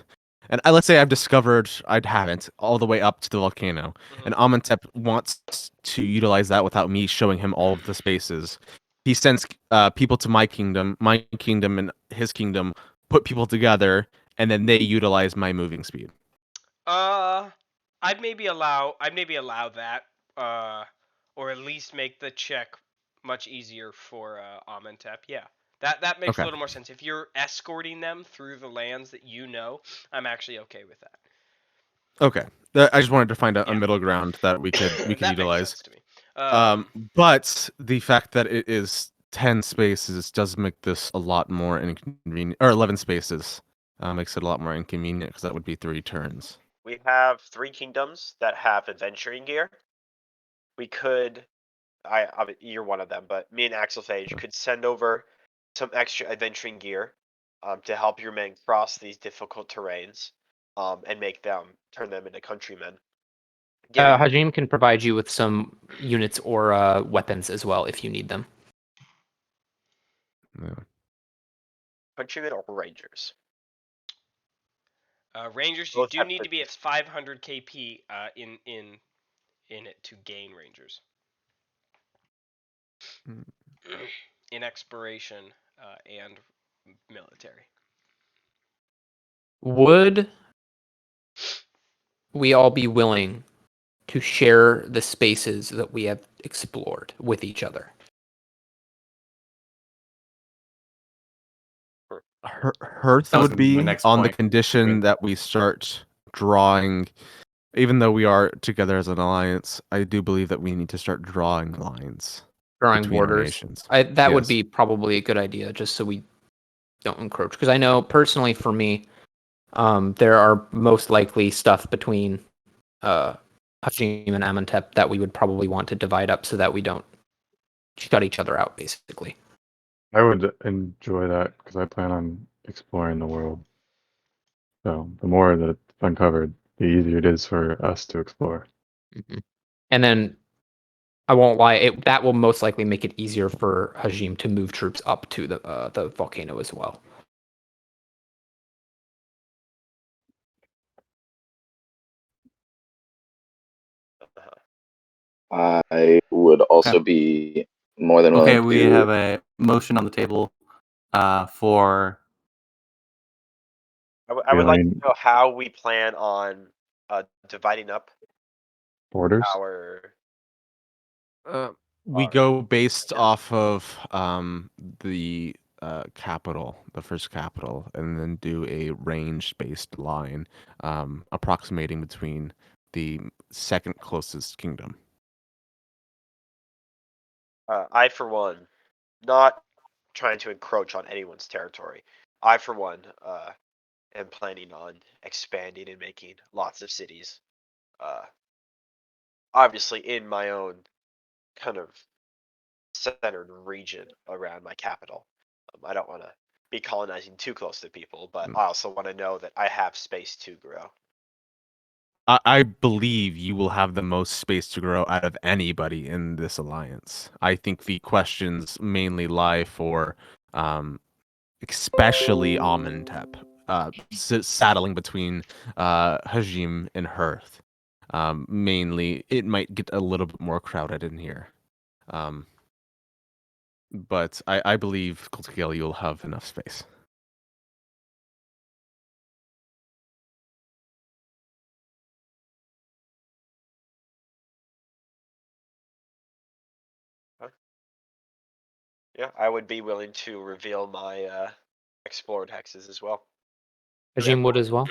and let's say I've discovered I haven't all the way up to the volcano, Mhm. and Amenhotep wants to utilize that without me showing him all of the spaces. He sends people to my kingdom and his kingdom, put people together, and then they utilize my moving speed. I'd maybe allow that, or at least make the check much easier for Amenhotep. Yeah, that makes Okay. a little more sense. If you're escorting them through the lands that you know, I'm actually okay with that. Okay, I just wanted to find a Yeah. middle ground that we could That utilize. makes sense to me. But the fact that it is 10 spaces does make this a lot more inconvenient, or 11 spaces makes it a lot more inconvenient because that would be 3 turns. We have 3 kingdoms that have adventuring gear. We could, you're one of them, but me and Axelphage could send over some extra adventuring gear to help your men cross these difficult terrains, and turn them into countrymen. Given Hajim can provide you with some units or weapons as well if you need them. Yeah. countrymen or rangers. Rangers, you Both do have need to be at positions. 500 KP in it to gain Rangers. Mm. In exploration and military. Would we all be willing to share the spaces that we have explored with each other? Hearth That was would gonna be my be next on the point. condition that we start drawing. Even though we are together as an alliance, I do believe that we need to start drawing lines Drawing between our borders. nations. That would Yes. be probably a good idea, just so we don't encroach. Because I know personally, for me, there are most likely stuff between Hajim and Amenhotep that we would probably want to divide up so that we don't shut each other out, basically. I would enjoy that because I plan on exploring the world. So the more that it's uncovered, the easier it is for us to explore. And then I won't lie, that will most likely make it easier for Hajim to move troops up to the volcano as well. I would also be more than willing Okay, we to. have a motion on the table for. I would like to Feeling know how we plan on dividing up borders. our. We Alright. go based Yeah. off of the capital, the first capital, and then do a range-based line, approximating between the second closest kingdom. I, for one, not trying to encroach on anyone's territory. I, for one, am planning on expanding and making lots of cities. Obviously, in my own kind of centered region around my capital. I don't want to be colonizing too close to people, but I also want to know that I have space to grow. I believe you will have the most space to grow out of anybody in this alliance. I think the questions mainly lie for, especially Amenhotep, saddling between Hajim and Hearth. Mainly, it might get a little bit more crowded in here. But I believe Kultigale, you'll have enough space. Yeah, I would be willing to reveal my explored hexes as well Hajim would as well.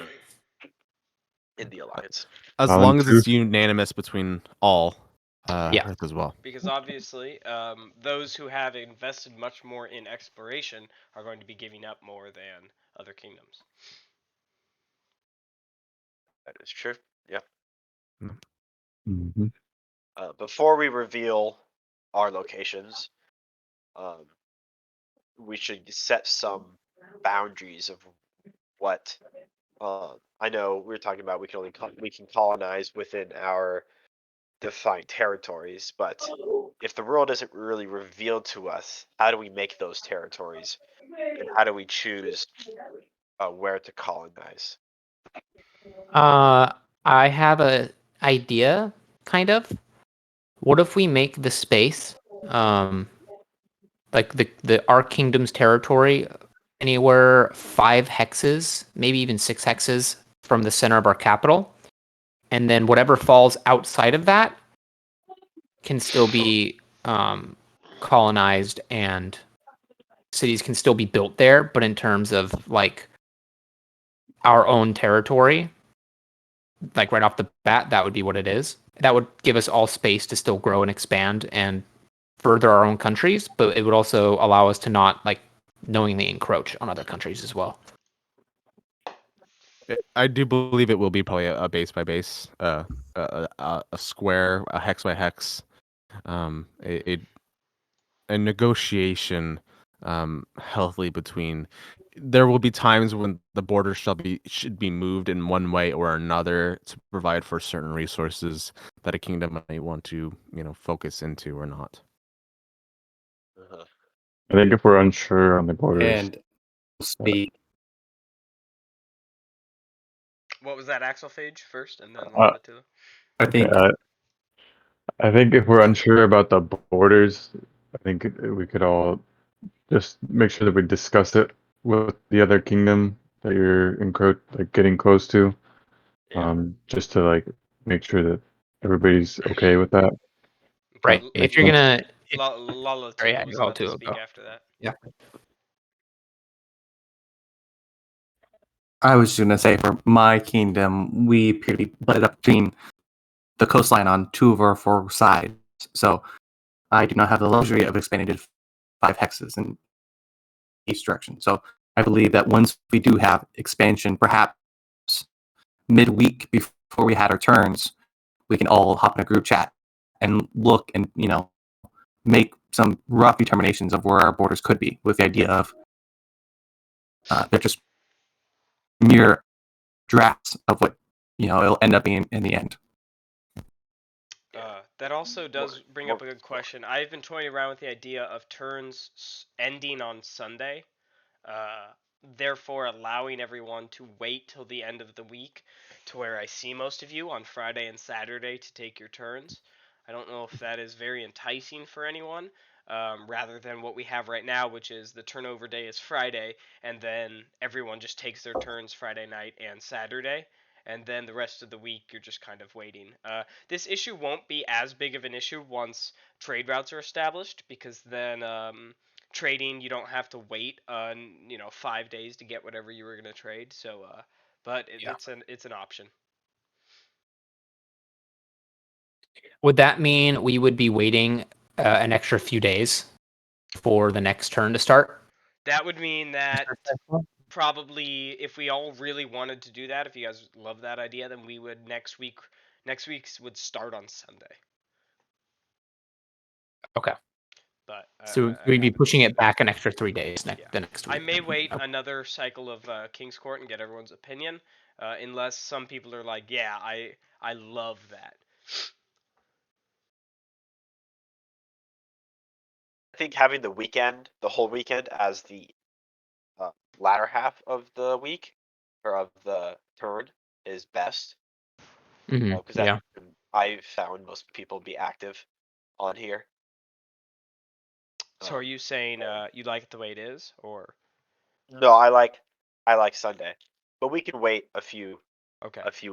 in the alliance. As Alan long as it's too. unanimous between all, Yeah. Hearth as well. Because obviously, those who have invested much more in exploration are going to be giving up more than other kingdoms. That is true. Yeah. Mhm. Before we reveal our locations, we should set some boundaries of what. I know we were talking about we can colonize within our defined territories, but if the world isn't really revealed to us, how do we make those territories, and how do we choose where to colonize? I have a idea, kind of. What if we make the space, like the our kingdom's territory, anywhere 5 hexes, maybe even 6 hexes from the center of our capital, and then whatever falls outside of that can still be colonized and cities can still be built there, but in terms of like our own territory, like right off the bat, that would be what it is. That would give us all space to still grow and expand and further our own countries, but it would also allow us to not like knowingly encroach on other countries as well. I do believe it will be probably a base by base, a square, a hex by hex, a negotiation, healthily between there will be times when the border should be moved in one way or another to provide for certain resources that a kingdom might want to, focus into or not. Uh-huh. I think if we're unsure on the borders, And speak. What was that, Axelphage first, and then Uh, Lavatula? I think I think if we're unsure about the borders, I think we could all just make sure that we discuss it with the other kingdom that you're getting close to. Yeah. Just to make sure that everybody's okay with that. Right. Okay, If you're gonna, Lalatula yeah, was go about to to speak go. after that. I was just gonna say for my kingdom, we appear to be butted up between the coastline on 2 of our 4 sides. So I do not have the luxury of expanding to 5 hexes in each direction. So I believe that once we do have expansion, perhaps midweek before we had our turns, we can all hop in a group chat and look and make some rough determinations of where our borders could be, with the idea of they're just mere drafts of what it'll end up being in the end. That also does bring up a good question. I've been toying around with the idea of turns ending on Sunday, therefore allowing everyone to wait till the end of the week to where I see most of you on Friday and Saturday to take your turns. I don't know if that is very enticing for anyone, rather than what we have right now, which is the turnover day is Friday, and then everyone just takes their turns Friday night and Saturday. And then the rest of the week, you're just kind of waiting. This issue won't be as big of an issue once trade routes are established, because then trading, you don't have to wait 5 days to get whatever you were gonna trade. So, but it's an option. Would that mean we would be waiting an extra few days for the next turn to start? That would mean that probably if we all really wanted to do that, if you guys love that idea, then we would next week's would start on Sunday. Okay. But So we'd be pushing it back an extra 3 days the next week. I may wait another cycle of King's Court and get everyone's opinion, unless some people are like, yeah, I love that. I think having the whole weekend, as the latter half of the week or of the turn is best. Because Yeah. I've found most people be active on here. So are you saying you like it the way it is, or? No, I like Sunday, but we can wait a few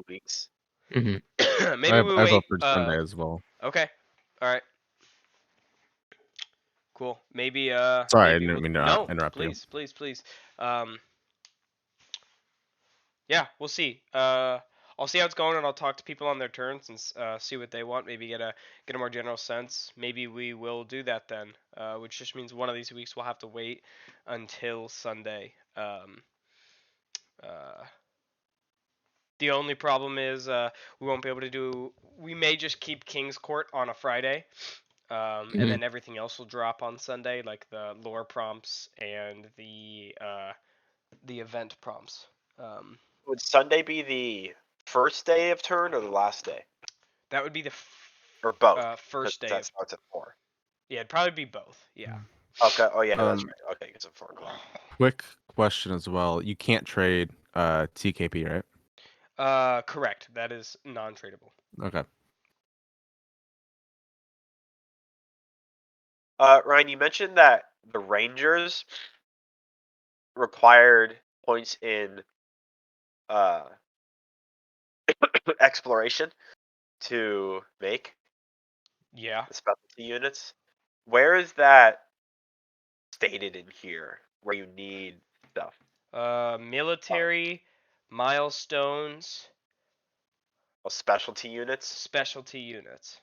weeks. Mm-hmm. Maybe we I wait. vote for Sunday as well. Okay. All right. Cool. Maybe. Sorry, I maybe didn't mean to interrupt you. Please. Yeah, we'll see. I'll see how it's going, and I'll talk to people on their turns and see what they want. Maybe get a more general sense. Maybe we will do that then, which just means one of these weeks we'll have to wait until Sunday. The only problem is we won't be able to do. We may just keep King's Court on a Friday, and then everything else will drop on Sunday, like the lore prompts and the event prompts. Would Sunday be the first day of turn or the last day? That would be the or both. first day. That starts at 4. Yeah, it'd probably be both. Yeah. Okay. Oh yeah, that's right. Okay, it's at 4 o'clock. Quick question as well. You can't trade TKP, right? Correct. That is non-tradable. Okay. Ryan, you mentioned that the Rangers required points in exploration to make Yeah. the specialty units. Where is that stated in here? Where you need stuff? Military milestones. Specialty units. Specialty units.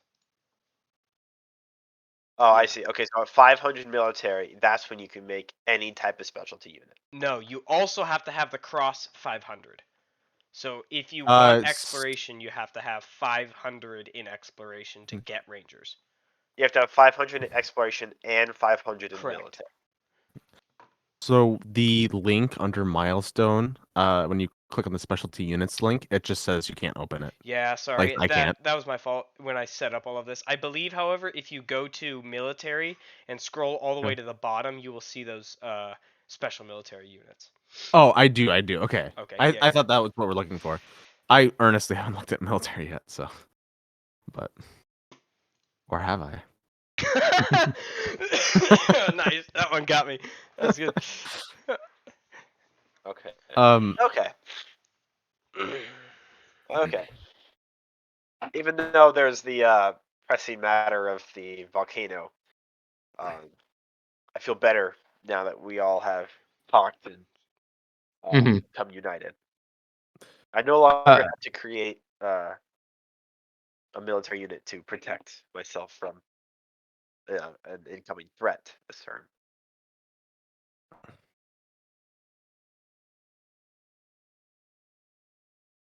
Oh, I see. Okay, so at 500 military, that's when you can make any type of specialty unit. No, you also have to have the cross 500. So if you want exploration, you have to have 500 in exploration to get Rangers. You have to have 500 in exploration and 500 in Correct. military. So the link under milestone, when you click on the specialty units link, it just says you can't open it. Yeah, sorry. I can't. That was my fault when I set up all of this. I believe, however, if you go to military and scroll all the way to the bottom, you will see those special military units. Oh, I do. Okay. Okay. I Yeah. thought that was what we're looking for. I earnestly haven't looked at military yet, so. But. Or have I? Nice. That one got me. That's good. Okay. Um. Okay. Okay. Even though there's the pressing matter of the volcano, I feel better now that we all have talked and Mhm. become united. I no longer have to create a military unit to protect myself from an incoming threat this turn.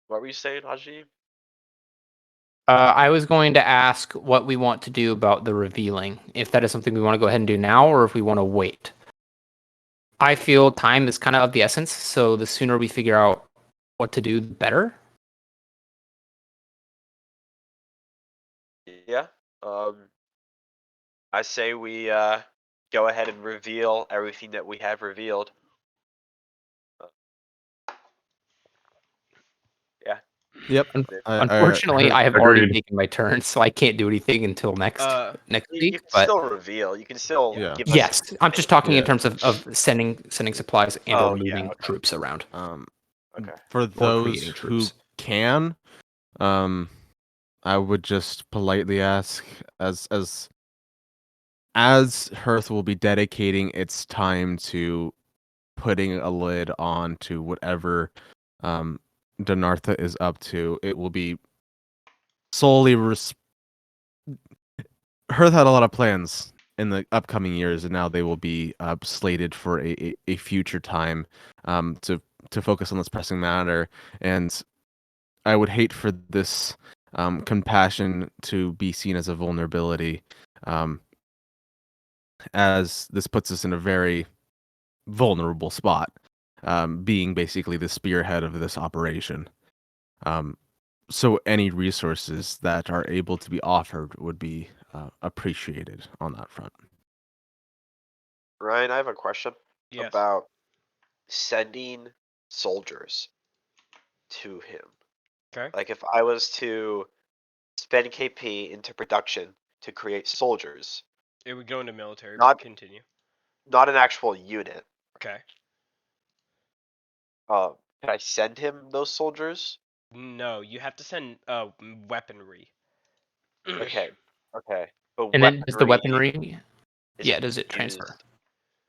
What were you saying, Haji? I was going to ask what we want to do about the revealing. If that is something we want to go ahead and do now, or if we want to wait. I feel time is kind of the essence, so the sooner we figure out what to do, the better. Yeah. I say we go ahead and reveal everything that we have revealed. Yeah. Yep. Unfortunately, I have already Agreed. taken my turn, so I can't do anything until next You week. can But still reveal. You can still Yeah. give us. yes, I'm just talking in Yeah. terms of sending supplies and Oh, or yeah, moving okay. troops around. Okay. For those creating who troops. can, I would just politely ask, as Hearth will be dedicating its time to putting a lid on to whatever Donartha is up to, it will be solely Hearth had a lot of plans in the upcoming years, and now they will be slated for a future time to focus on this pressing matter. And I would hate for this compassion to be seen as a vulnerability, as this puts us in a very vulnerable spot, being basically the spearhead of this operation. So any resources that are able to be offered would be appreciated on that front. Ryan, I have a question Yes. about sending soldiers to him. Okay. Like if I was to spend KP into production to create soldiers, It would go into military. Not- But continue. not an actual unit, Okay. can I send him those soldiers? No, you have to send weaponry. Okay. Okay. But And then does the weaponry weaponry? is Yeah, does it transfer? used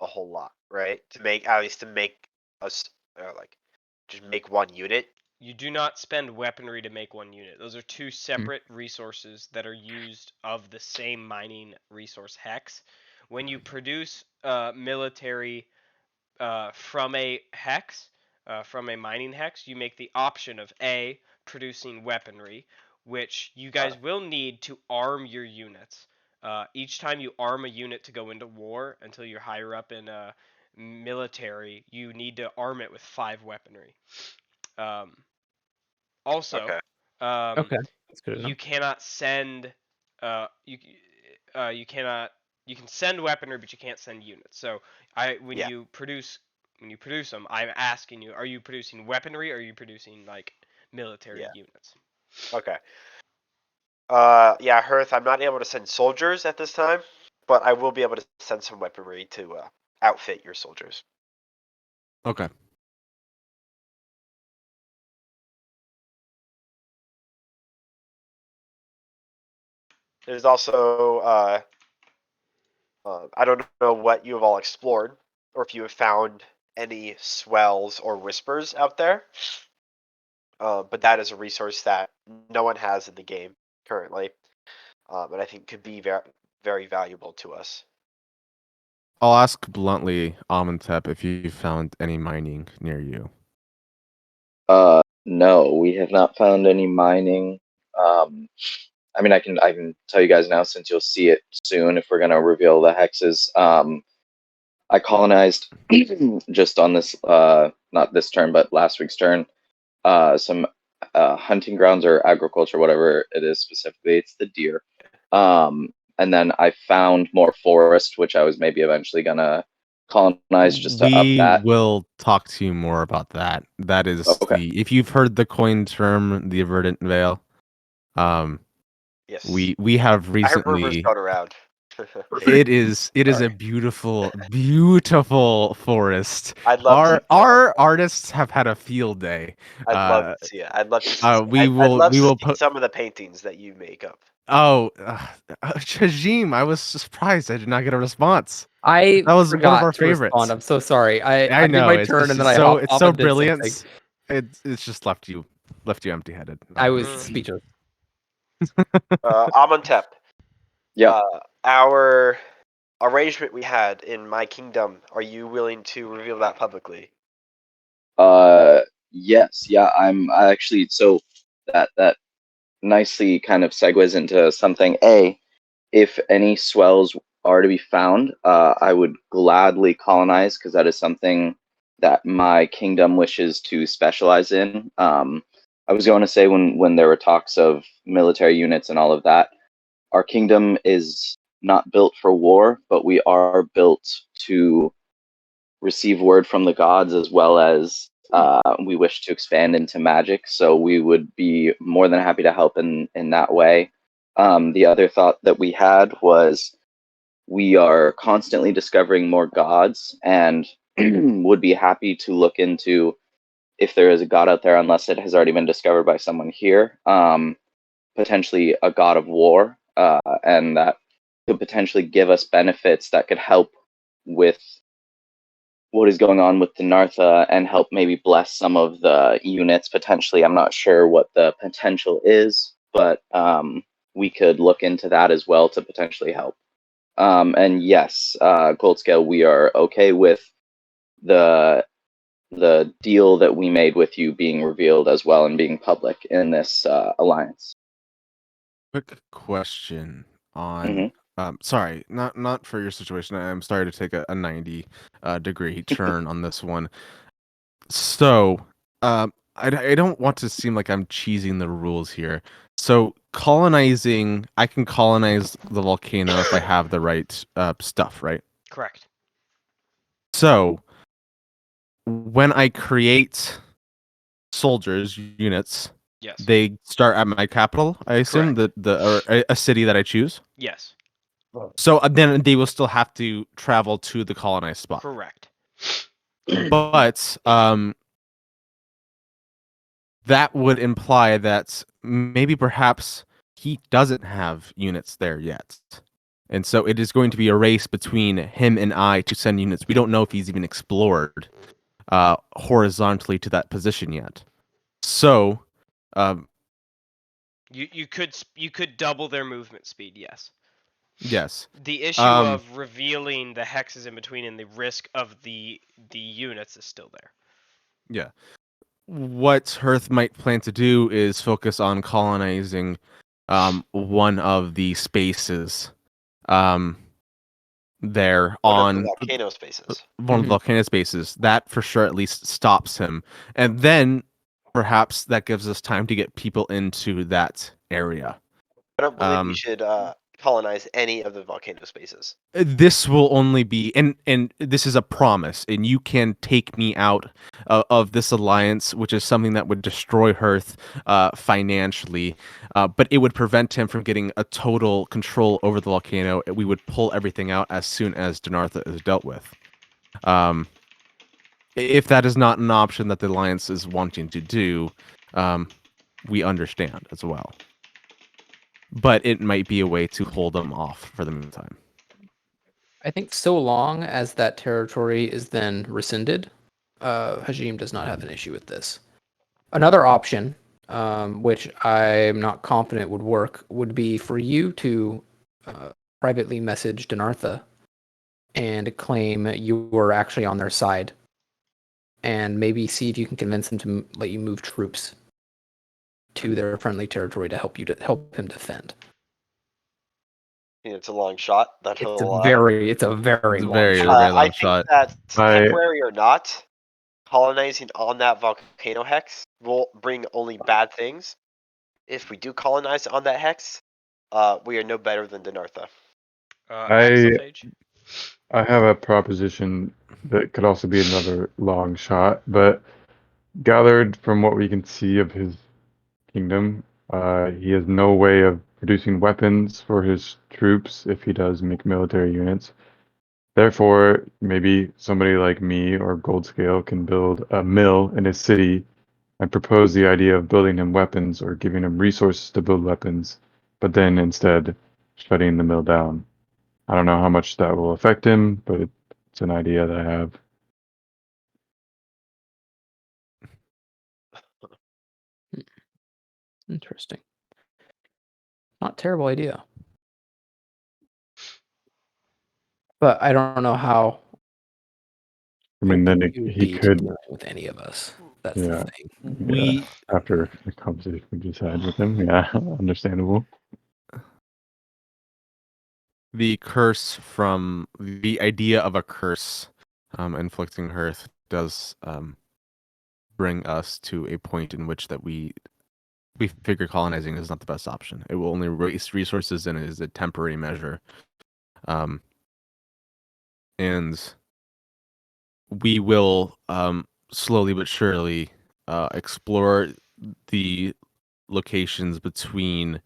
a whole lot, right? To make at least to make us like just make one unit. You do not spend weaponry to make one unit. Those are two separate resources that are used of the same mining resource hex. When you produce military from a hex, from a mining hex, you make the option of A, producing weaponry, which you guys will need to arm your units. Each time you arm a unit to go into war, until you're higher up in military, you need to arm it with 5 weaponry. Also, Okay. Okay, that's good enough. you cannot send you cannot you can send weaponry, but you can't send units. So when Yeah. you produce them, I'm asking you, are you producing weaponry or are you producing like military Yeah. units? Okay. Yeah, Hearth, I'm not able to send soldiers at this time, but I will be able to send some weaponry to outfit your soldiers. Okay. There's also I don't know what you have all explored, or if you have found any swells or whispers out there. But that is a resource that no one has in the game currently, and I think could be very, very valuable to us. I'll ask bluntly, Amenhotep, if you found any mining near you. No, we have not found any mining. I mean, I can tell you guys now, since you'll see it soon if we're gonna reveal the hexes. I colonized just on this not this turn but last week's turn some hunting grounds or agriculture, whatever it is specifically. It's the deer. And then I found more forest, which I was maybe eventually gonna colonize just to up We that. will talk to you more about that. That is Okay. if you've heard the coined term, the Verdant Vale. Yes. We have I heard rumors recently. going around. It is a Sorry. beautiful, beautiful forest. I'd love to. Our artists have had a field day. I'd love to see it. I'd love to. See, We I'd love we to will see put. some of the paintings that you make up. Oh, Shajim, I was surprised I did not get a response. I That was one of forgot our to respond. favorites. I'm so sorry. I I did know my it's turn just and then I so hopped it's off so and did brilliant. something. It's just left you empty-headed. I was Mm. speechless. Amenhotep. Yeah. Our arrangement we had in my kingdom. Are you willing to reveal that publicly? Yes. Yeah. I actually. So that nicely kind of segues into something. If any swells are to be found, I would gladly colonize because that is something that my kingdom wishes to specialize in. I was going to say when there were talks of military units and all of that, our kingdom is not built for war, but we are built to receive word from the gods as well as we wish to expand into magic. So we would be more than happy to help in that way. The other thought that we had was we are constantly discovering more gods and would be happy to look into if there is a god out there, unless it has already been discovered by someone here. Potentially a god of war, and that could potentially give us benefits that could help with what is going on with Dinartha and help maybe bless some of the units potentially. I'm not sure what the potential is, but we could look into that as well to potentially help. And yes, Goldscale, we are okay with the deal that we made with you being revealed as well and being public in this alliance. Quick question on Mhm. sorry, not for your situation. I'm sorry to take a 90 degree turn on this one. So, I don't want to seem like I'm cheesing the rules here. So, colonizing, I can colonize the volcano if I have the right stuff, right? Correct. So, when I create soldiers units, Yes. they start at my capital, I assume, Correct. or a city that I choose. Yes. So then they will still have to travel to the colonized spot. Correct. But that would imply that maybe perhaps he doesn't have units there yet. And so it is going to be a race between him and I to send units. We don't know if he's even explored horizontally to that position yet. So You could double their movement speed. Yes. yes. The issue of revealing the hexes in between and the risk of the units is still there. Yeah. What Hearth might plan to do is focus on colonizing one of the spaces there One of the on volcano spaces. one of the volcano spaces. That for sure at least stops him. And then perhaps that gives us time to get people into that area. I don't believe you should colonize any of the volcano spaces. This will only be and this is a promise, and you can take me out of this alliance, which is something that would destroy Hearth financially, but it would prevent him from getting a total control over the volcano. We would pull everything out as soon as Dinartha is dealt with. If that is not an option that the alliance is wanting to do, we understand as well. But it might be a way to hold them off for the meantime. I think so long as that territory is then rescinded, Hajim does not have an issue with this. Another option, which I'm not confident would work, would be for you to privately message Dinartha and claim you were actually on their side, and maybe see if you can convince them to let you move troops to their friendly territory to help him defend. think it's a long shot. That It's he'll, a very long very, shot. very long I think shot. that I- temporary or not, colonizing on that volcano hex will bring only bad things. If we do colonize on that hex, we are no better than Denartha. Axophage? I have a proposition that could also be another long shot, but gathered from what we can see of his kingdom, he has no way of producing weapons for his troops if he does make military units. Therefore, maybe somebody like me or Goldscale can build a mill in his city and propose the idea of building him weapons or giving him resources to build weapons, but then instead shutting the mill down. I don't know how much that will affect him, but it's an idea that I have. Interesting. Not terrible idea. But I don't know how I mean, then he would he be could, dealing with any of us. That's yeah. the thing. Yeah, after the conversation we just had with him, yeah, understandable. The curse from the idea of a curse inflicting Hearth does bring us to a point in which that we figure colonizing is not the best option. It will only waste resources and it is a temporary measure. And we will slowly but surely explore the locations between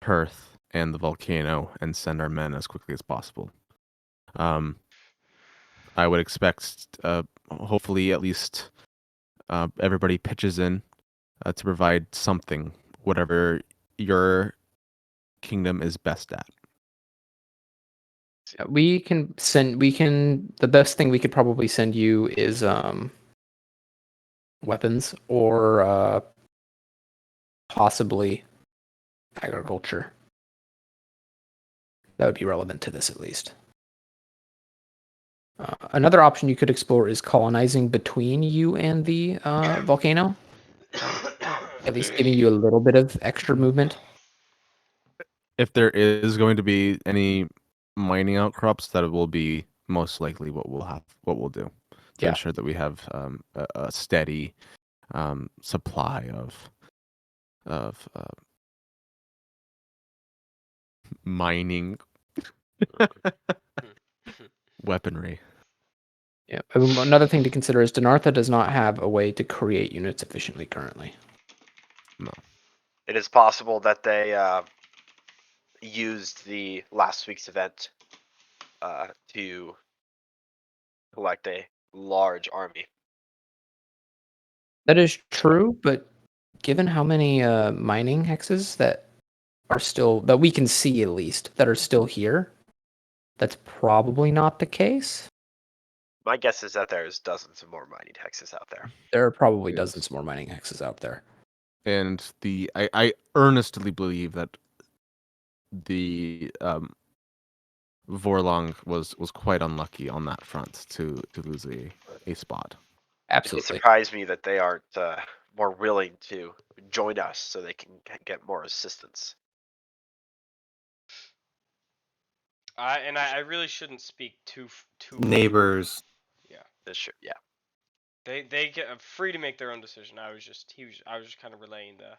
Perth and the volcano and send our men as quickly as possible. I would expect, hopefully, at least everybody pitches in to provide something, whatever your kingdom is best at. The best thing we could probably send you is weapons or possibly agriculture. That would be relevant to this at least. Another option you could explore is colonizing between you and the volcano, at least giving you a little bit of extra movement. If there is going to be any mining outcrops, that will be most likely what we'll do to Yeah. ensure that we have a steady supply of mining weaponry. Yeah. Another thing to consider is Denartha does not have a way to create units efficiently currently. It is possible that they used the last week's event to collect a large army. That is true, but given how many mining hexes that we can see at least that are still here, that's probably not the case. My guess is that there's dozens of more mining hexes out there. There are probably Yes. dozens more mining hexes out there. And I earnestly believe that the Vorlong was quite unlucky on that front to lose a spot. It Absolutely. surprised me that they aren't more willing to join us so they can get more assistance. I really shouldn't speak too. Neighbors. This should, yeah. They get free to make their own decision. I was just kind of relaying the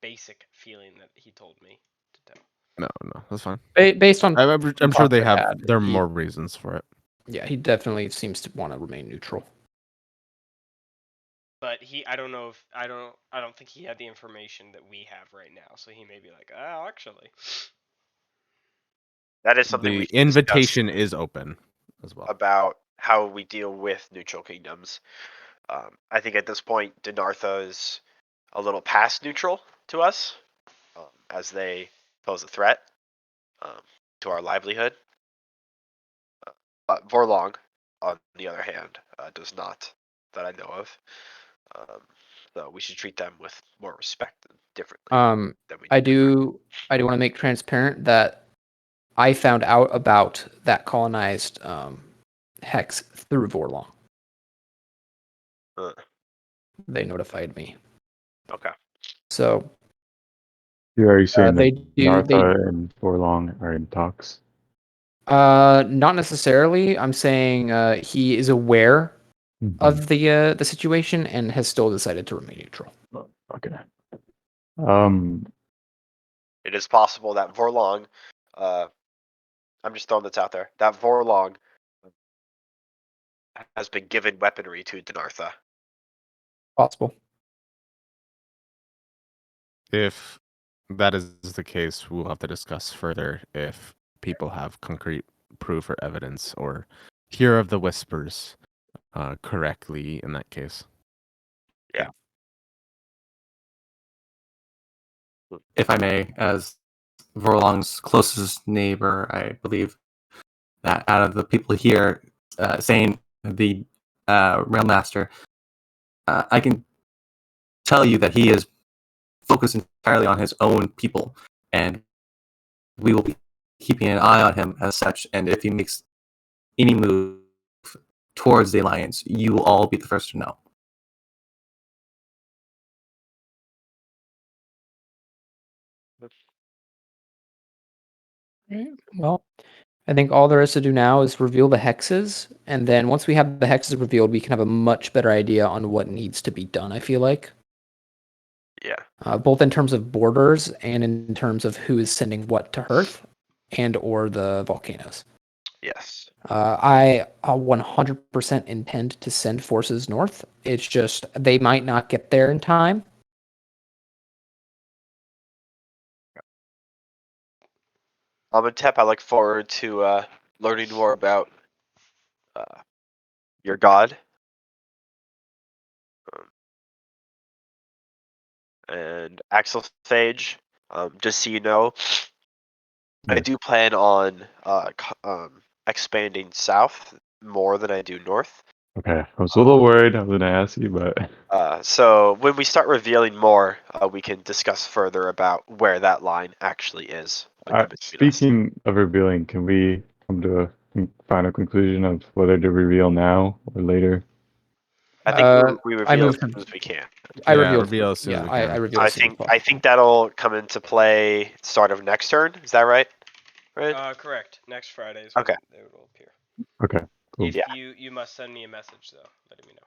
basic feeling that he told me to tell. No, that's fine. Based on I'm sure talk they we have. had, There are he- more reasons for it. yeah, he definitely seems to want to remain neutral. But I don't know if I don't think he had the information that we have right now. So he may be like, oh, actually. That is something The we can discuss invitation is open as well. about how we deal with neutral kingdoms. I think at this point, Denartha is a little past neutral to us, as they pose a threat to our livelihood. But Vorlong, on the other hand, does not, that I know of. So we should treat them with more respect and differently than we I do want to make transparent that I found out about that colonized hex through Vorlong. Uh, They notified me. okay. So Are you saying They that do. They Nartha and Forlong are in talks? not necessarily. I'm saying he is aware Mhm. of the situation and has still decided to remain neutral. Okay. It is possible that Vorlong, I'm just throwing this out there, that Vorlong has been given weaponry to Denartha. Possible. If that is the case, we'll have to discuss further if people have concrete proof or evidence or hear of the whispers correctly in that case. If I may, as Vorlong's closest neighbor, I believe that out of the people here, saying the Realm Master, I can tell you that he is focused entirely on his own people, and we will be keeping an eye on him as such. And if he makes any move towards the Alliance, you will all be the first to know. Well, I think all there is to do now is reveal the hexes, and then once we have the hexes revealed, we can have a much better idea on what needs to be done. I feel like, Yeah. both in terms of borders and in terms of who is sending what to Hearth and or the volcanoes. Yes. I 100% intend to send forces north. It's just they might not get there in time. Amenhotep, I look forward to learning more about your god. And Axel Sage, just so you know, I Yes. do plan on expanding south more than I do north. Okay. I was a little worried I was going to ask you, but So when we start revealing more, we can discuss further about where that line actually is. between us. speaking of revealing, can we come to a final conclusion of whether to reveal now or later? I think we I reveal as moved soon from- as we can. I Yeah, revealed. reveal as soon as we can. I revealed. I as soon as think possible. that'll come into play start of next turn. Is that right? Right. Correct. Next Friday is Okay. when they will appear. Okay. Cool. If Yeah. you must send me a message though, letting me know.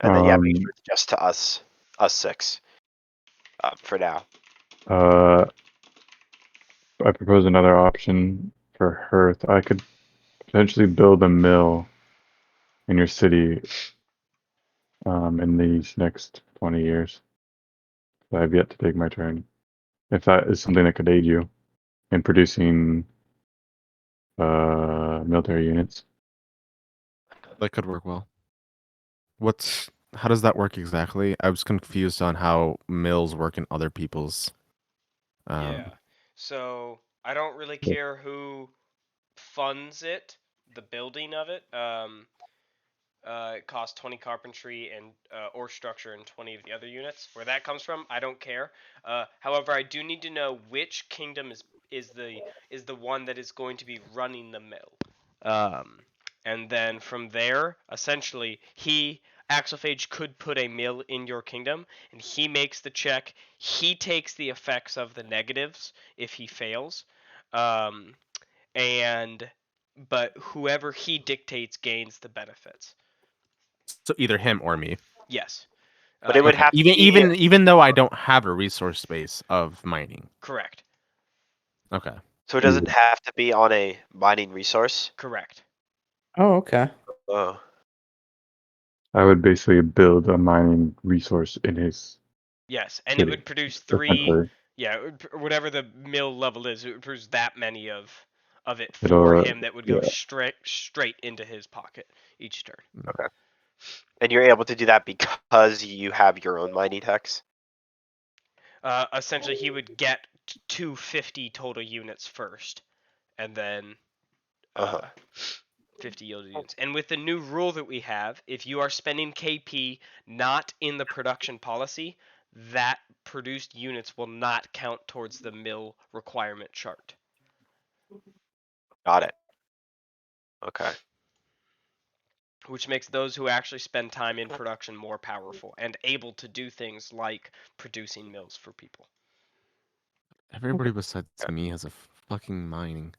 And then make Um, sure it's just to us six. For now. I propose another option for Hearth. I could potentially build a mill in your city in these next 20 years. I have yet to take my turn. If that is something that could aid you in producing military units. That could work well. How does that work exactly? I was confused on how mills work in other people's. Yeah. So I don't really care who funds it, the building of it. It costs 20 carpentry and or structure and 20 of the other units. Where that comes from, I don't care. However, I do need to know which kingdom is the one that is going to be running the mill. And then from there, essentially, Axophage could put a mill in your kingdom, and he makes the check. He takes the effects of the negatives if he fails, but whoever he dictates gains the benefits. So either him or me. Yes. But it would Okay. have to even though I don't have a resource space of mining. Correct. Okay. So it doesn't have to be on a mining resource. Correct. Oh, okay. Oh. I would basically build a mining resource in his Yes, and it city, would produce 3. essentially. Yeah, whatever the mill level is, it would produce that many of it It'll, for him that would go yeah. straight into his pocket each turn. Okay. And you're able to do that because you have your own mining hex. Essentially, he would get 250 total units first, and then 50 yielded units. And with the new rule that we have, if you are spending KP not in the production policy, that produced units will not count towards the mill requirement chart. Got it. Okay. which makes those who actually spend time in production more powerful and able to do things like producing mills for people. Everybody besides me has a fucking mining.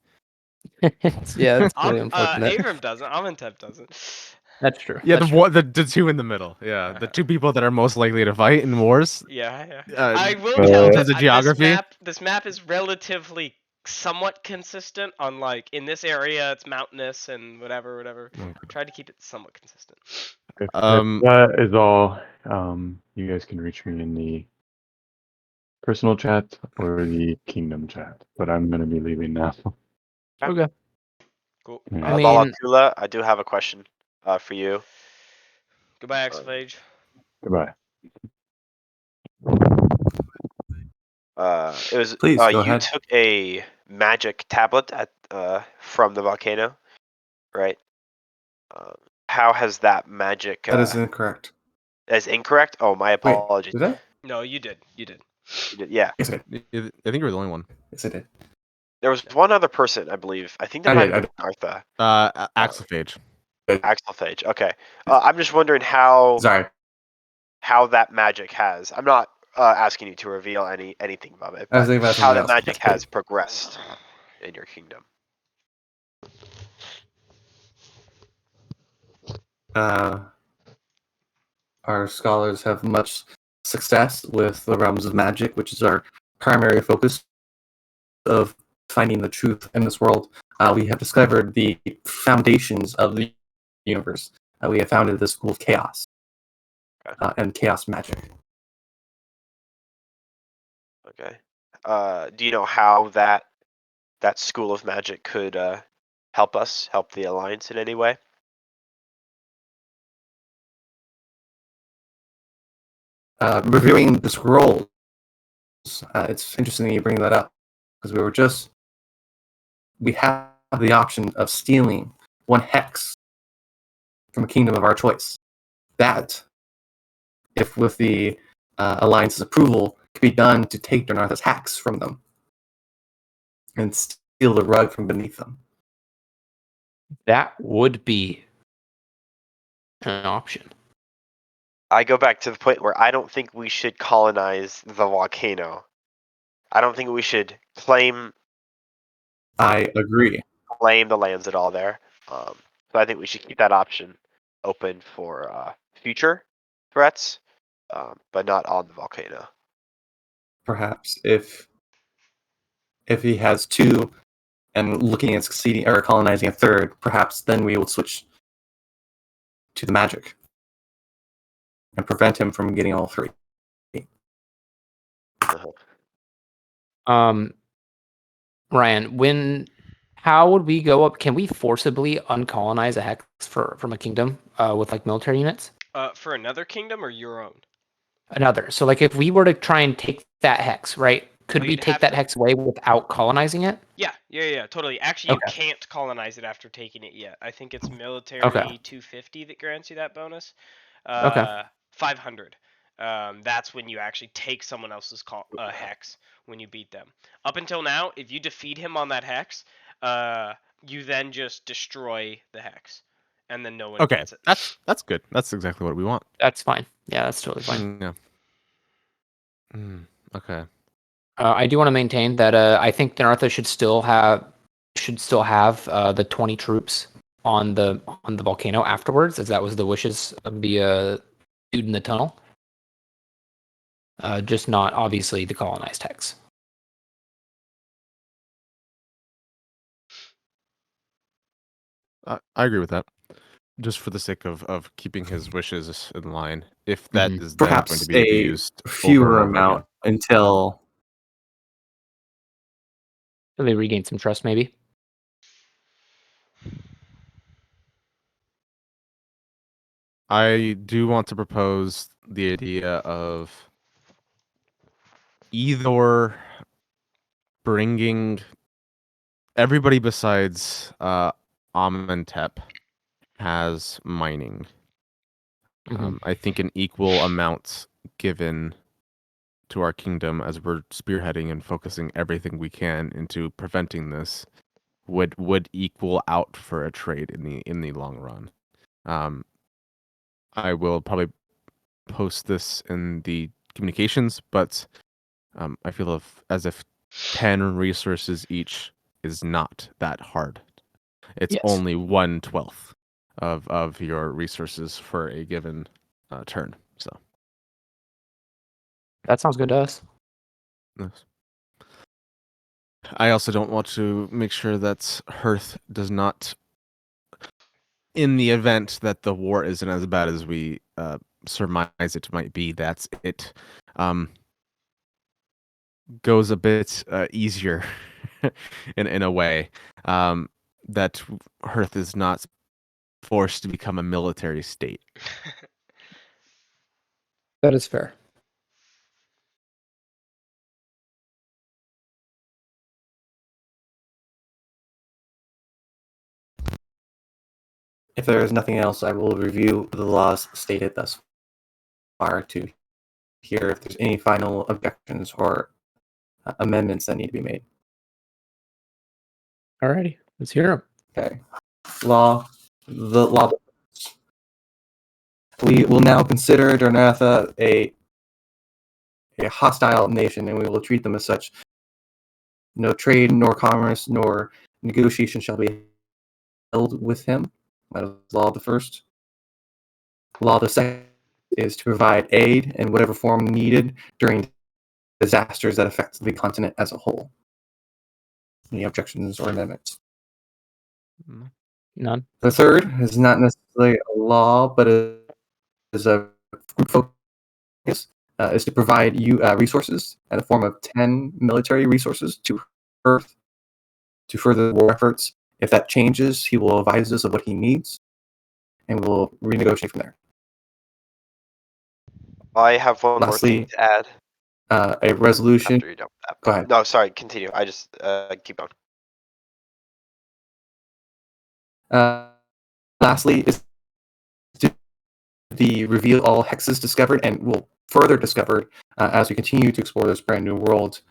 Yeah, it's really unfortunate. Avram doesn't. Amenhotep doesn't. That's true. Yeah, That's true. the two in the middle. Yeah, the two people that are most likely to fight in wars. Yeah. Uh, I will in tell terms that of geography? this map is relatively somewhat consistent. On like in this area, it's mountainous and whatever. Okay. Tried to keep it somewhat consistent. If Um, that is all, you guys can reach me in the personal chat or the kingdom chat. But I'm gonna be leaving now. Okay. Cool. Yeah. I mean- Valakula, I do have a question for you. Goodbye, Exophage. Goodbye. It was Please, go you ahead. took a magic tablet at from the volcano, right? How has that magic That is incorrect. is incorrect? Oh, my Wait, apologies. did I? No, you did. You did. Yeah, Yes, I did. I think you were the only one. Yes, I did. there was one other person, I believe. I think that I might did, have been Artha. Axophage. Axelphage. Okay. I'm just wondering how Sorry. that magic has. I'm not asking you to reveal anything about it, I was but thinking about how something that else. magic That's has great. progressed in your kingdom. Our scholars have much success with the realms of magic, which is our primary focus of finding the truth in this world. We have discovered the foundations of the universe. We have founded the school of chaos and chaos magic. Okay. Do you know how that school of magic could help the alliance in any way? Reviewing the scrolls, it's interesting that you bring that up because we have the option of stealing one hex from a kingdom of our choice. That, if with the alliance's approval, could be done to take Donartha's hex from them and steal the rug from beneath them. That would be an option. I go back to the point where I don't think we should colonize the volcano. I don't think we should claim I agree. the lands at all there. So I think we should keep that option open for future threats, but not on the volcano. Perhaps if he has two and looking at succeeding or colonizing a third, perhaps then we will switch to the magic and prevent him from getting all three. Ryan, how would we go up? Can we forcibly uncolonize a hex from a kingdom with like military units? For another kingdom or your own? Another. So like if we were to try and take that hex, right? Could Well, we you'd take have that to- hex away without colonizing it? Yeah, totally. Actually, you Okay. can't colonize it after taking it yet. I think it's military Okay. 250 that grants you that bonus. Okay. 500. That's when you actually take someone else's hex when you beat them. Up until now, if you defeat him on that hex, you then just destroy the hex, and then no one Okay, gets it. that's good. That's exactly what we want. That's fine. Yeah, that's totally fine. Yeah. Okay. I do want to maintain that I think Donartha should still have the 20 troops on the volcano afterwards, as that was the wishes of the dude in the tunnel. Just not obviously the colonized hex. I agree with that. Just for the sake of keeping his wishes in line, if that is then going Perhaps to be a abused fewer over and over amount until So they regain some trust, maybe. I do want to propose the idea of either bringing everybody besides Amenhotep has mining. I think an equal amount given to our kingdom as we're spearheading and focusing everything we can into preventing this would equal out for a trade in the long run. I will probably post this in the communications, but I feel as if 10 resources each is not that hard. It's Yes. only 1/12 of your resources for a given turn. So That sounds good to us. yes. I also don't want to make sure that Hearth does not, in the event that the war isn't as bad as we surmise it might be, that it goes a bit easier in a way, that Hearth is not forced to become a military state. That is fair. If there is nothing else, I will review the laws stated thus far to hear if there's any final objections or amendments that need to be made. Alrighty, let's hear them. Okay. The law. We will now consider Darnatha a hostile nation, and we will treat them as such. No trade, nor commerce, nor negotiation shall be held with him. That is law the first. Law the second is to provide aid in whatever form needed during disasters that affect the continent as a whole. Any objections or amendments? None. The third is not necessarily a law, but is a group focus, is to provide you resources in the form of 10 military resources to Earth to further war efforts. If that changes, he will advise us of what he needs, and we'll renegotiate from there. I have one more Lastly, thing to add. A resolution. After you're done with that. Go ahead. No, sorry, continue. I just keep going. Lastly, is to the reveal all hexes discovered and will further discovered as we continue to explore this brand new world.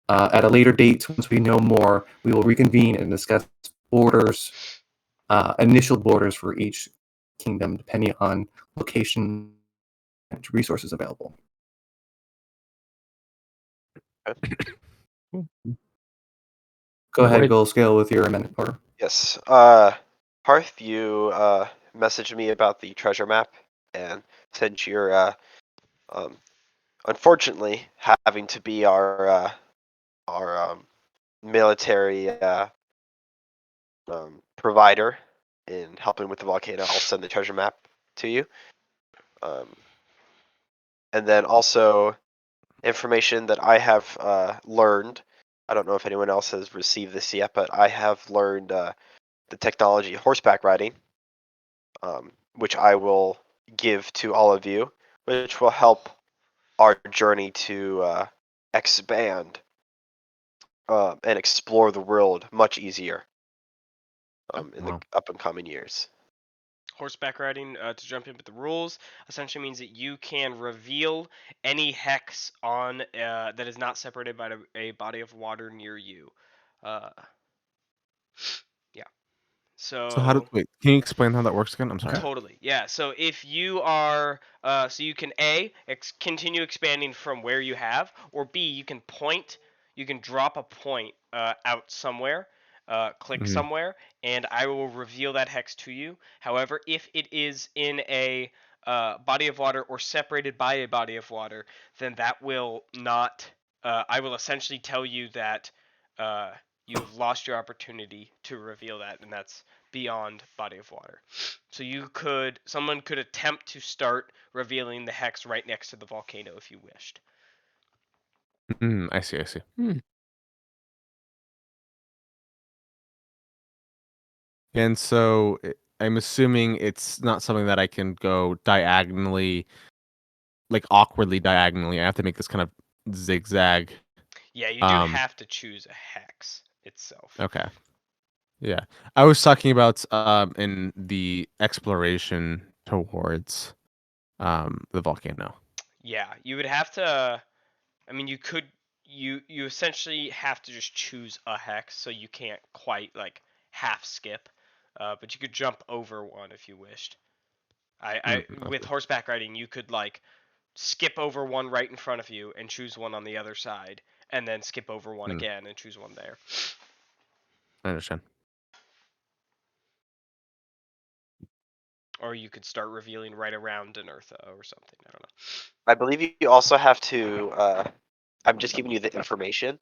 At a later date, once we know more, we will reconvene and discuss borders, initial borders for each kingdom, depending on location and resources available. Go ahead, Great. Goal Scale, with your amendment order. Yes. Hearth, you messaged me about the treasure map and said you're unfortunately having to be our military provider in helping with the volcano. I'll send the treasure map to you. And then also information that I have learned. I don't know if anyone else has received this yet, but I have learned the technology horseback riding, which I will give to all of you, which will help our journey to expand and explore the world much easier in the up and coming years. Horseback riding, to jump in with the rules, essentially means that you can reveal any hex on that is not separated by a body of water near you. Yeah. So how do wait? Can you explain how that works again? I'm sorry. Totally. Yeah. So if you are, so you can continue expanding from where you have, or B, you can point, you can drop a point out somewhere, click somewhere, and I will reveal that hex to you. However, if it is in a body of water or separated by a body of water, then that will not. I will essentially tell you that you've lost your opportunity to reveal that, and that's beyond body of water. So someone could attempt to start revealing the hex right next to the volcano if you wished. I see. And so I'm assuming it's not something that I can go diagonally, like awkwardly diagonally. I have to make this kind of zigzag. Yeah, you do have to choose a hex itself. Okay. Yeah. I was talking about in the exploration towards the volcano. Yeah, you would have to. I mean, you essentially have to just choose a hex, so you can't quite like half skip. but you could jump over one if you wished. With Okay. horseback riding, you could like skip over one right in front of you and choose one on the other side, and then skip over one Hmm. again and choose one there. I understand. Or you could start revealing right around Denartha or something. I don't know. I believe you also have to. I'm just giving you the information.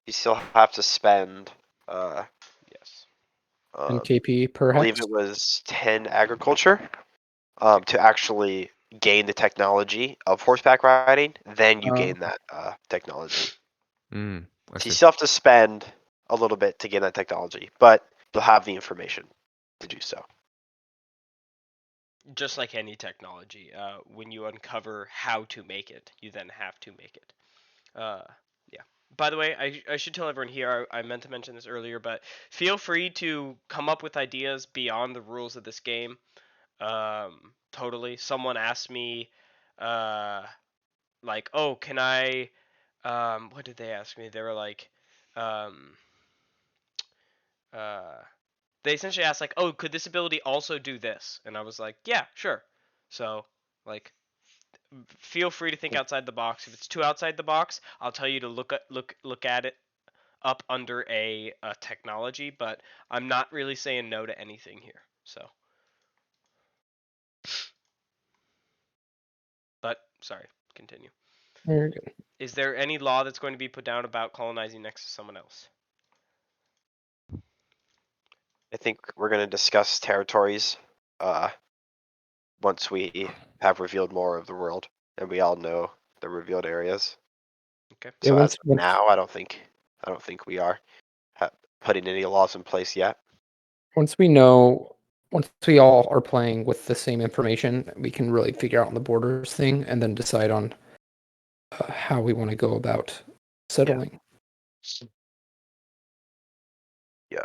You still have to spend. Yes. And I KP per believe hex. it was 10 agriculture. To actually gain the technology of horseback riding, then you gain that technology. I So you see. still have to spend a little bit to gain that technology, but you'll have the information to do so. Just like any technology, when you uncover how to make it, you then have to make it. Yeah. By the way, I should tell everyone here, I meant to mention this earlier, but feel free to come up with ideas beyond the rules of this game. Totally. Someone asked me, like, oh, can I, what did they ask me? They were like, they essentially asked like, oh, could this ability also do this? And I was like, yeah, sure. So, like, feel free to think outside the box. If it's too outside the box, I'll tell you to look at it up under a technology, but I'm not really saying no to anything here. So, but sorry, continue. Very good. Is there any law that's going to be put down about colonizing next to someone else? I think we're going to discuss territories once we have revealed more of the world and we all know the revealed areas. Okay. Yeah, So once- as of now, I don't think we are putting any laws in place yet. Once we all are playing with the same information, we can really figure out on the borders thing and then decide on how we want to go about settling. Yeah.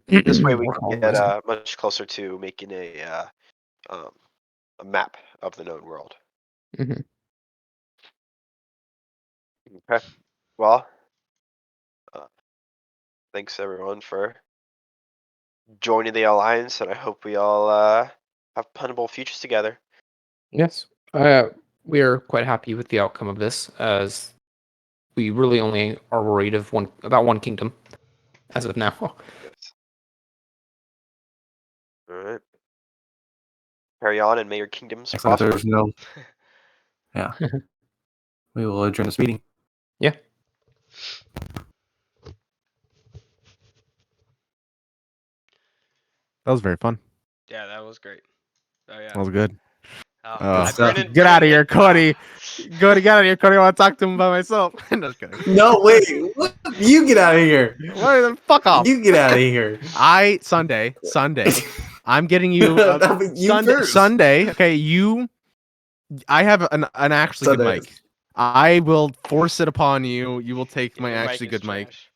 This way we Or can get colonizing. much closer to making a map of the known world. Mhm. Okay. Well, thanks everyone for joining the alliance, and I hope we all have puntable futures together. Yes. We are quite happy with the outcome of this, as we really only are worried about one kingdom as of now. All right. Carry on, and may your kingdoms Excellent. prosper. There's no. Yeah. We will adjourn this meeting. Yeah. That was very fun. Yeah, that was great. Oh yeah. That was good. Brennan- Get out of here, Brennan- Cody. Get out of here, Cody. I want to talk to him by myself. No, just kidding. No, wait. What? You get out of here. Fuck off. You get out of here. Sunday. I'm getting you, No, but you first. Sunday. Okay, I have an actually good Sunday. mic. I will force it upon you. You will take Yeah, my your mic actually is good mic. trash.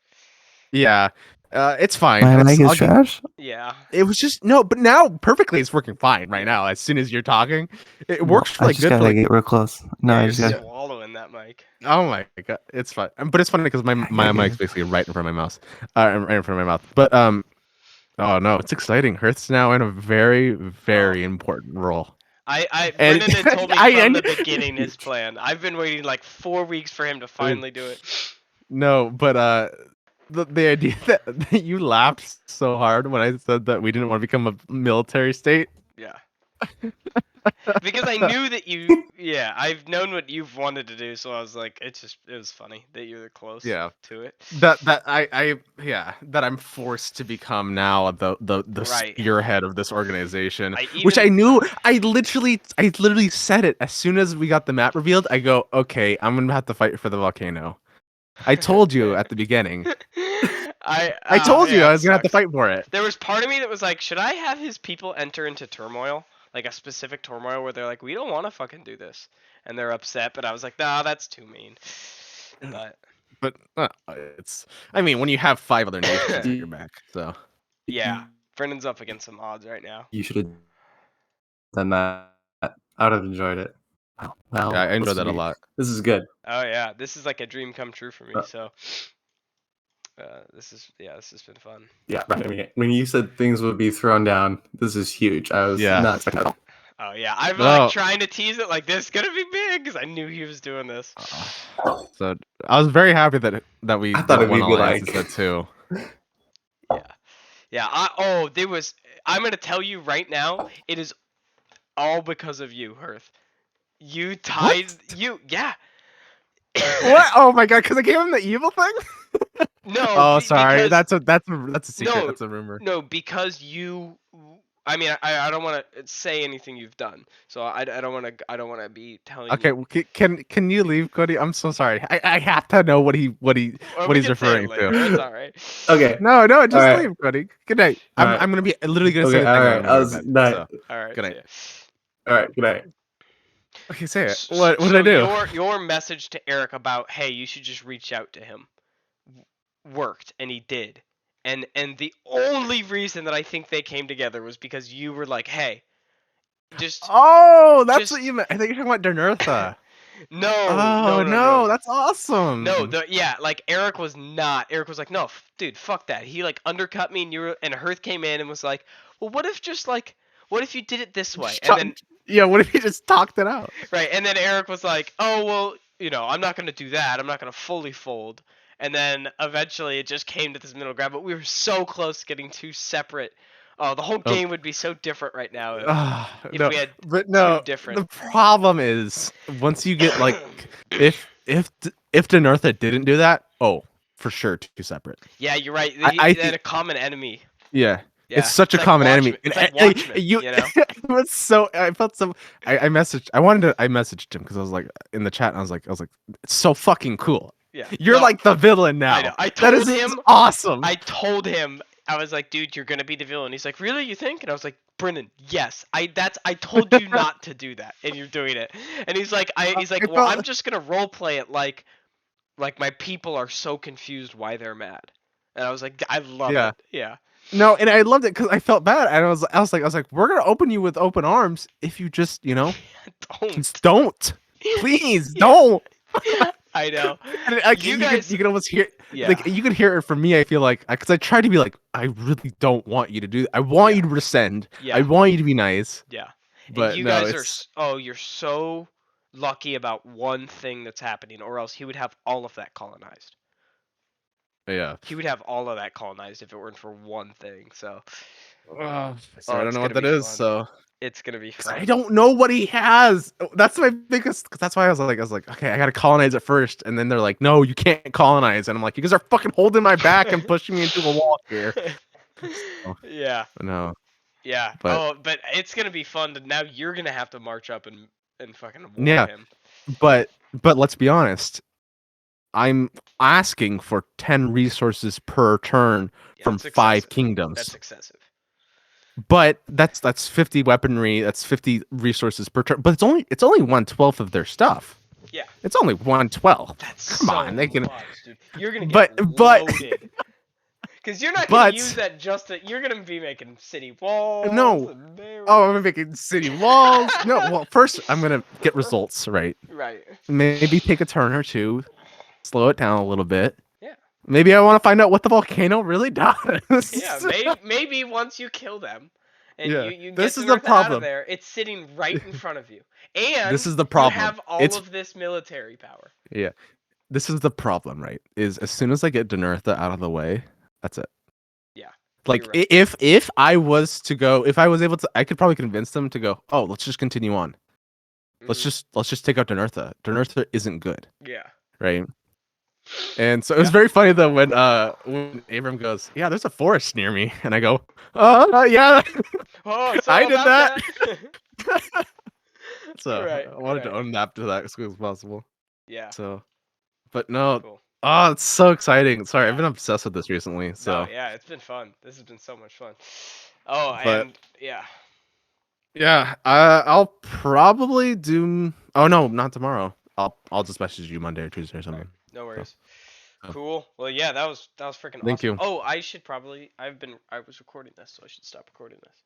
Yeah, it's fine. My mic is I'll get- trash. Yeah. It was just no, but now perfectly, it's working fine right now. As soon as you're talking, it works for I like just good. gotta For, like, get real close. No, Yeah, I you're just gotta. swallowing that mic. oh my god, it's fine. But it's funny because my mic's basically right in front of my mouse, right in front of my mouth. But oh no, it's exciting. Hearth's now in a very important role. Brennan had told me I- from I- the beginning his plan. I've been waiting like 4 weeks for him to finally do it. No, but the idea that you laughed so hard when I said that we didn't want to become a military state. Yeah. Because I knew that you. Yeah, I've known what you've wanted to do, so I was like, it was funny that you were close. Yeah. To it. That that I'm forced to become now the Right. spearhead of this organization, I which I even- knew. I literally said it as soon as we got the map revealed. I go, okay, I'm gonna have to fight for the volcano. I told you at the beginning. I told you yeah, I it was gonna have to sucks. fight for it. There was part of me that was like, should I have his people enter into turmoil? Like a specific turmoil where they're like, we don't want to fucking do this. And they're upset, but I was like, nah, that's too mean. But It's. I mean, when you have 5 other nations at your back, so yeah, Brennan's up against some odds right now. You should have done that. I would have enjoyed it. Well, yeah, I enjoyed that a lot. This is good. Oh yeah, this is like a dream come true for me. So This has been fun. Yeah, right. I mean, when you said things would be thrown down, this is huge. I was Yeah. not expecting that at all. Oh yeah, I'm No. like trying to tease it like this is gonna be big because I knew he was doing this. So I was very happy that we I thought did it'd one be alliance like- instead too. Yeah. I'm gonna tell you right now, it is all because of you, Hearth. You tied yeah. What? Oh my god! Because I gave him the evil thing. No. Oh, sorry. Because, That's a secret. No, That's a rumor. no, because you. I mean, I don't want to say anything you've done, so I don't want to be telling. Okay, You. well, can you leave, Cody? I'm so sorry. I have to know what Well, what we he's can say it referring later, to. It's all right. Okay. No, just Alright. leave, Cody. Good night. Alright. I'm gonna be literally gonna say Okay. the thing. All and right. I'm gonna I go was to bed, not. so. All right. Good see night. ya. All right. Good night. Okay, say it. S- What did so I do? Your message to Eric about hey, you should just reach out to him worked, and he did. And the only reason that I think they came together was because you were like, hey, just Oh, that's just- what you meant. I think you're talking about Dernertha. no, Oh no, that's awesome. no, like Eric was like, no, dude, fuck that. He like undercut me, and Hearth came in and was like, well, what if you did it this way? And then Yeah, what if you just talked it out? right, and then Eric was like, oh well, I'm not gonna do that. I'm not gonna fully fold. And then eventually it just came to this middle ground, but we were so close to getting two separate. Oh, the whole game would be so different right now if No, we had but no, two different. the problem is once you get like if Dernertha didn't do that, oh, for sure two separate. Yeah, you're right. I They had a common enemy. Yeah. Yeah, It's such a like common Watchmen. enemy. It's And like Watchmen, you know? it was so I felt so I messaged I messaged him because I was like in the chat and I was like it's so fucking cool. Yeah. You're No, like the villain now. I know. I That told is him. awesome. I told him. I was like, dude, you're gonna be the villain. He's like, really? You think? And I was like, Brendan, yes. I told you not to do that, and you're doing it. And he's like, well, I'm just gonna role play it like my people are so confused why they're mad. And I was like, I love Yeah. it. Yeah. No, and I loved it because I felt bad, and I was like, we're gonna open you with open arms if you just, Don't. just don't, please Yeah. don't. I know. And like, You you guys- could almost hear, Yeah. like you could hear it from me. I feel like because I tried to be like, I really don't want you to do. I want you to rescind. Yeah. I want you to be nice. Yeah. But and you no, guys it's you're so lucky about one thing that's happening, or else he would have all of that colonized. yeah. He would have all of that colonized if it weren't for one thing. So So I it's don't know what gonna that be is. fun. So it's gonna be 'cause fun. I don't know what he has. That's my biggest. Cause that's why I was like, okay, I gotta colonize it first, and then they're like, no, you can't colonize, and I'm like, you guys are fucking holding my back and pushing me into a wall here. Yeah. No, Yeah. But- But it's gonna be fun. Now you're gonna have to march up and fucking war Yeah. him. but let's be honest. I'm asking for 10 resources per turn Yeah, from that's 5 excessive. kingdoms. That's excessive. But that's 50 weaponry, that's 50 resources per turn. But it's only 1/12 of their stuff. Yeah. It's only 1/12. That's Come so on, they can- much, dude. You're gonna But- get but- loaded. Because you're not gonna but- use that you're gonna be making city walls. No. And barrels. Oh, I'm making city walls. No, well, first I'm gonna get results, right? Right. Maybe take a turn or two, slow it down a little bit. Yeah. Maybe I want to find out what the volcano really does. Yeah. Maybe once you kill them, and Yeah, you get this the is the North out problem. of there, it's sitting right in front of you, and This is the problem. You have all It's- of this military power. Yeah. This is the problem, right? Is as soon as I get Dernertha out of the way, that's it. Yeah, Like you're right. if I was to go, if I was able to, I could probably convince them to go, "Oh, let's just continue on. Let's Mhm. just take out Dernertha. Dernertha isn't good." Yeah. Right? And so it was very funny though when Abram goes, "Yeah, there's a forest near me." And I go, yeah." Oh, it's I all did about that. So Right, I wanted to right. own that to that as quick as possible. Yeah. So but no, Cool. oh, it's so exciting. Sorry, I've been obsessed with this recently. So No, yeah, it's been fun. This has been so much fun. Oh, But- and yeah. yeah, I'll probably do. Oh no, not tomorrow. I'll just message you Monday or Tuesday or something. No worries. Oh. Cool. Well, yeah, that was freaking awesome. Thank you. Oh, I was recording this, so I should stop recording this.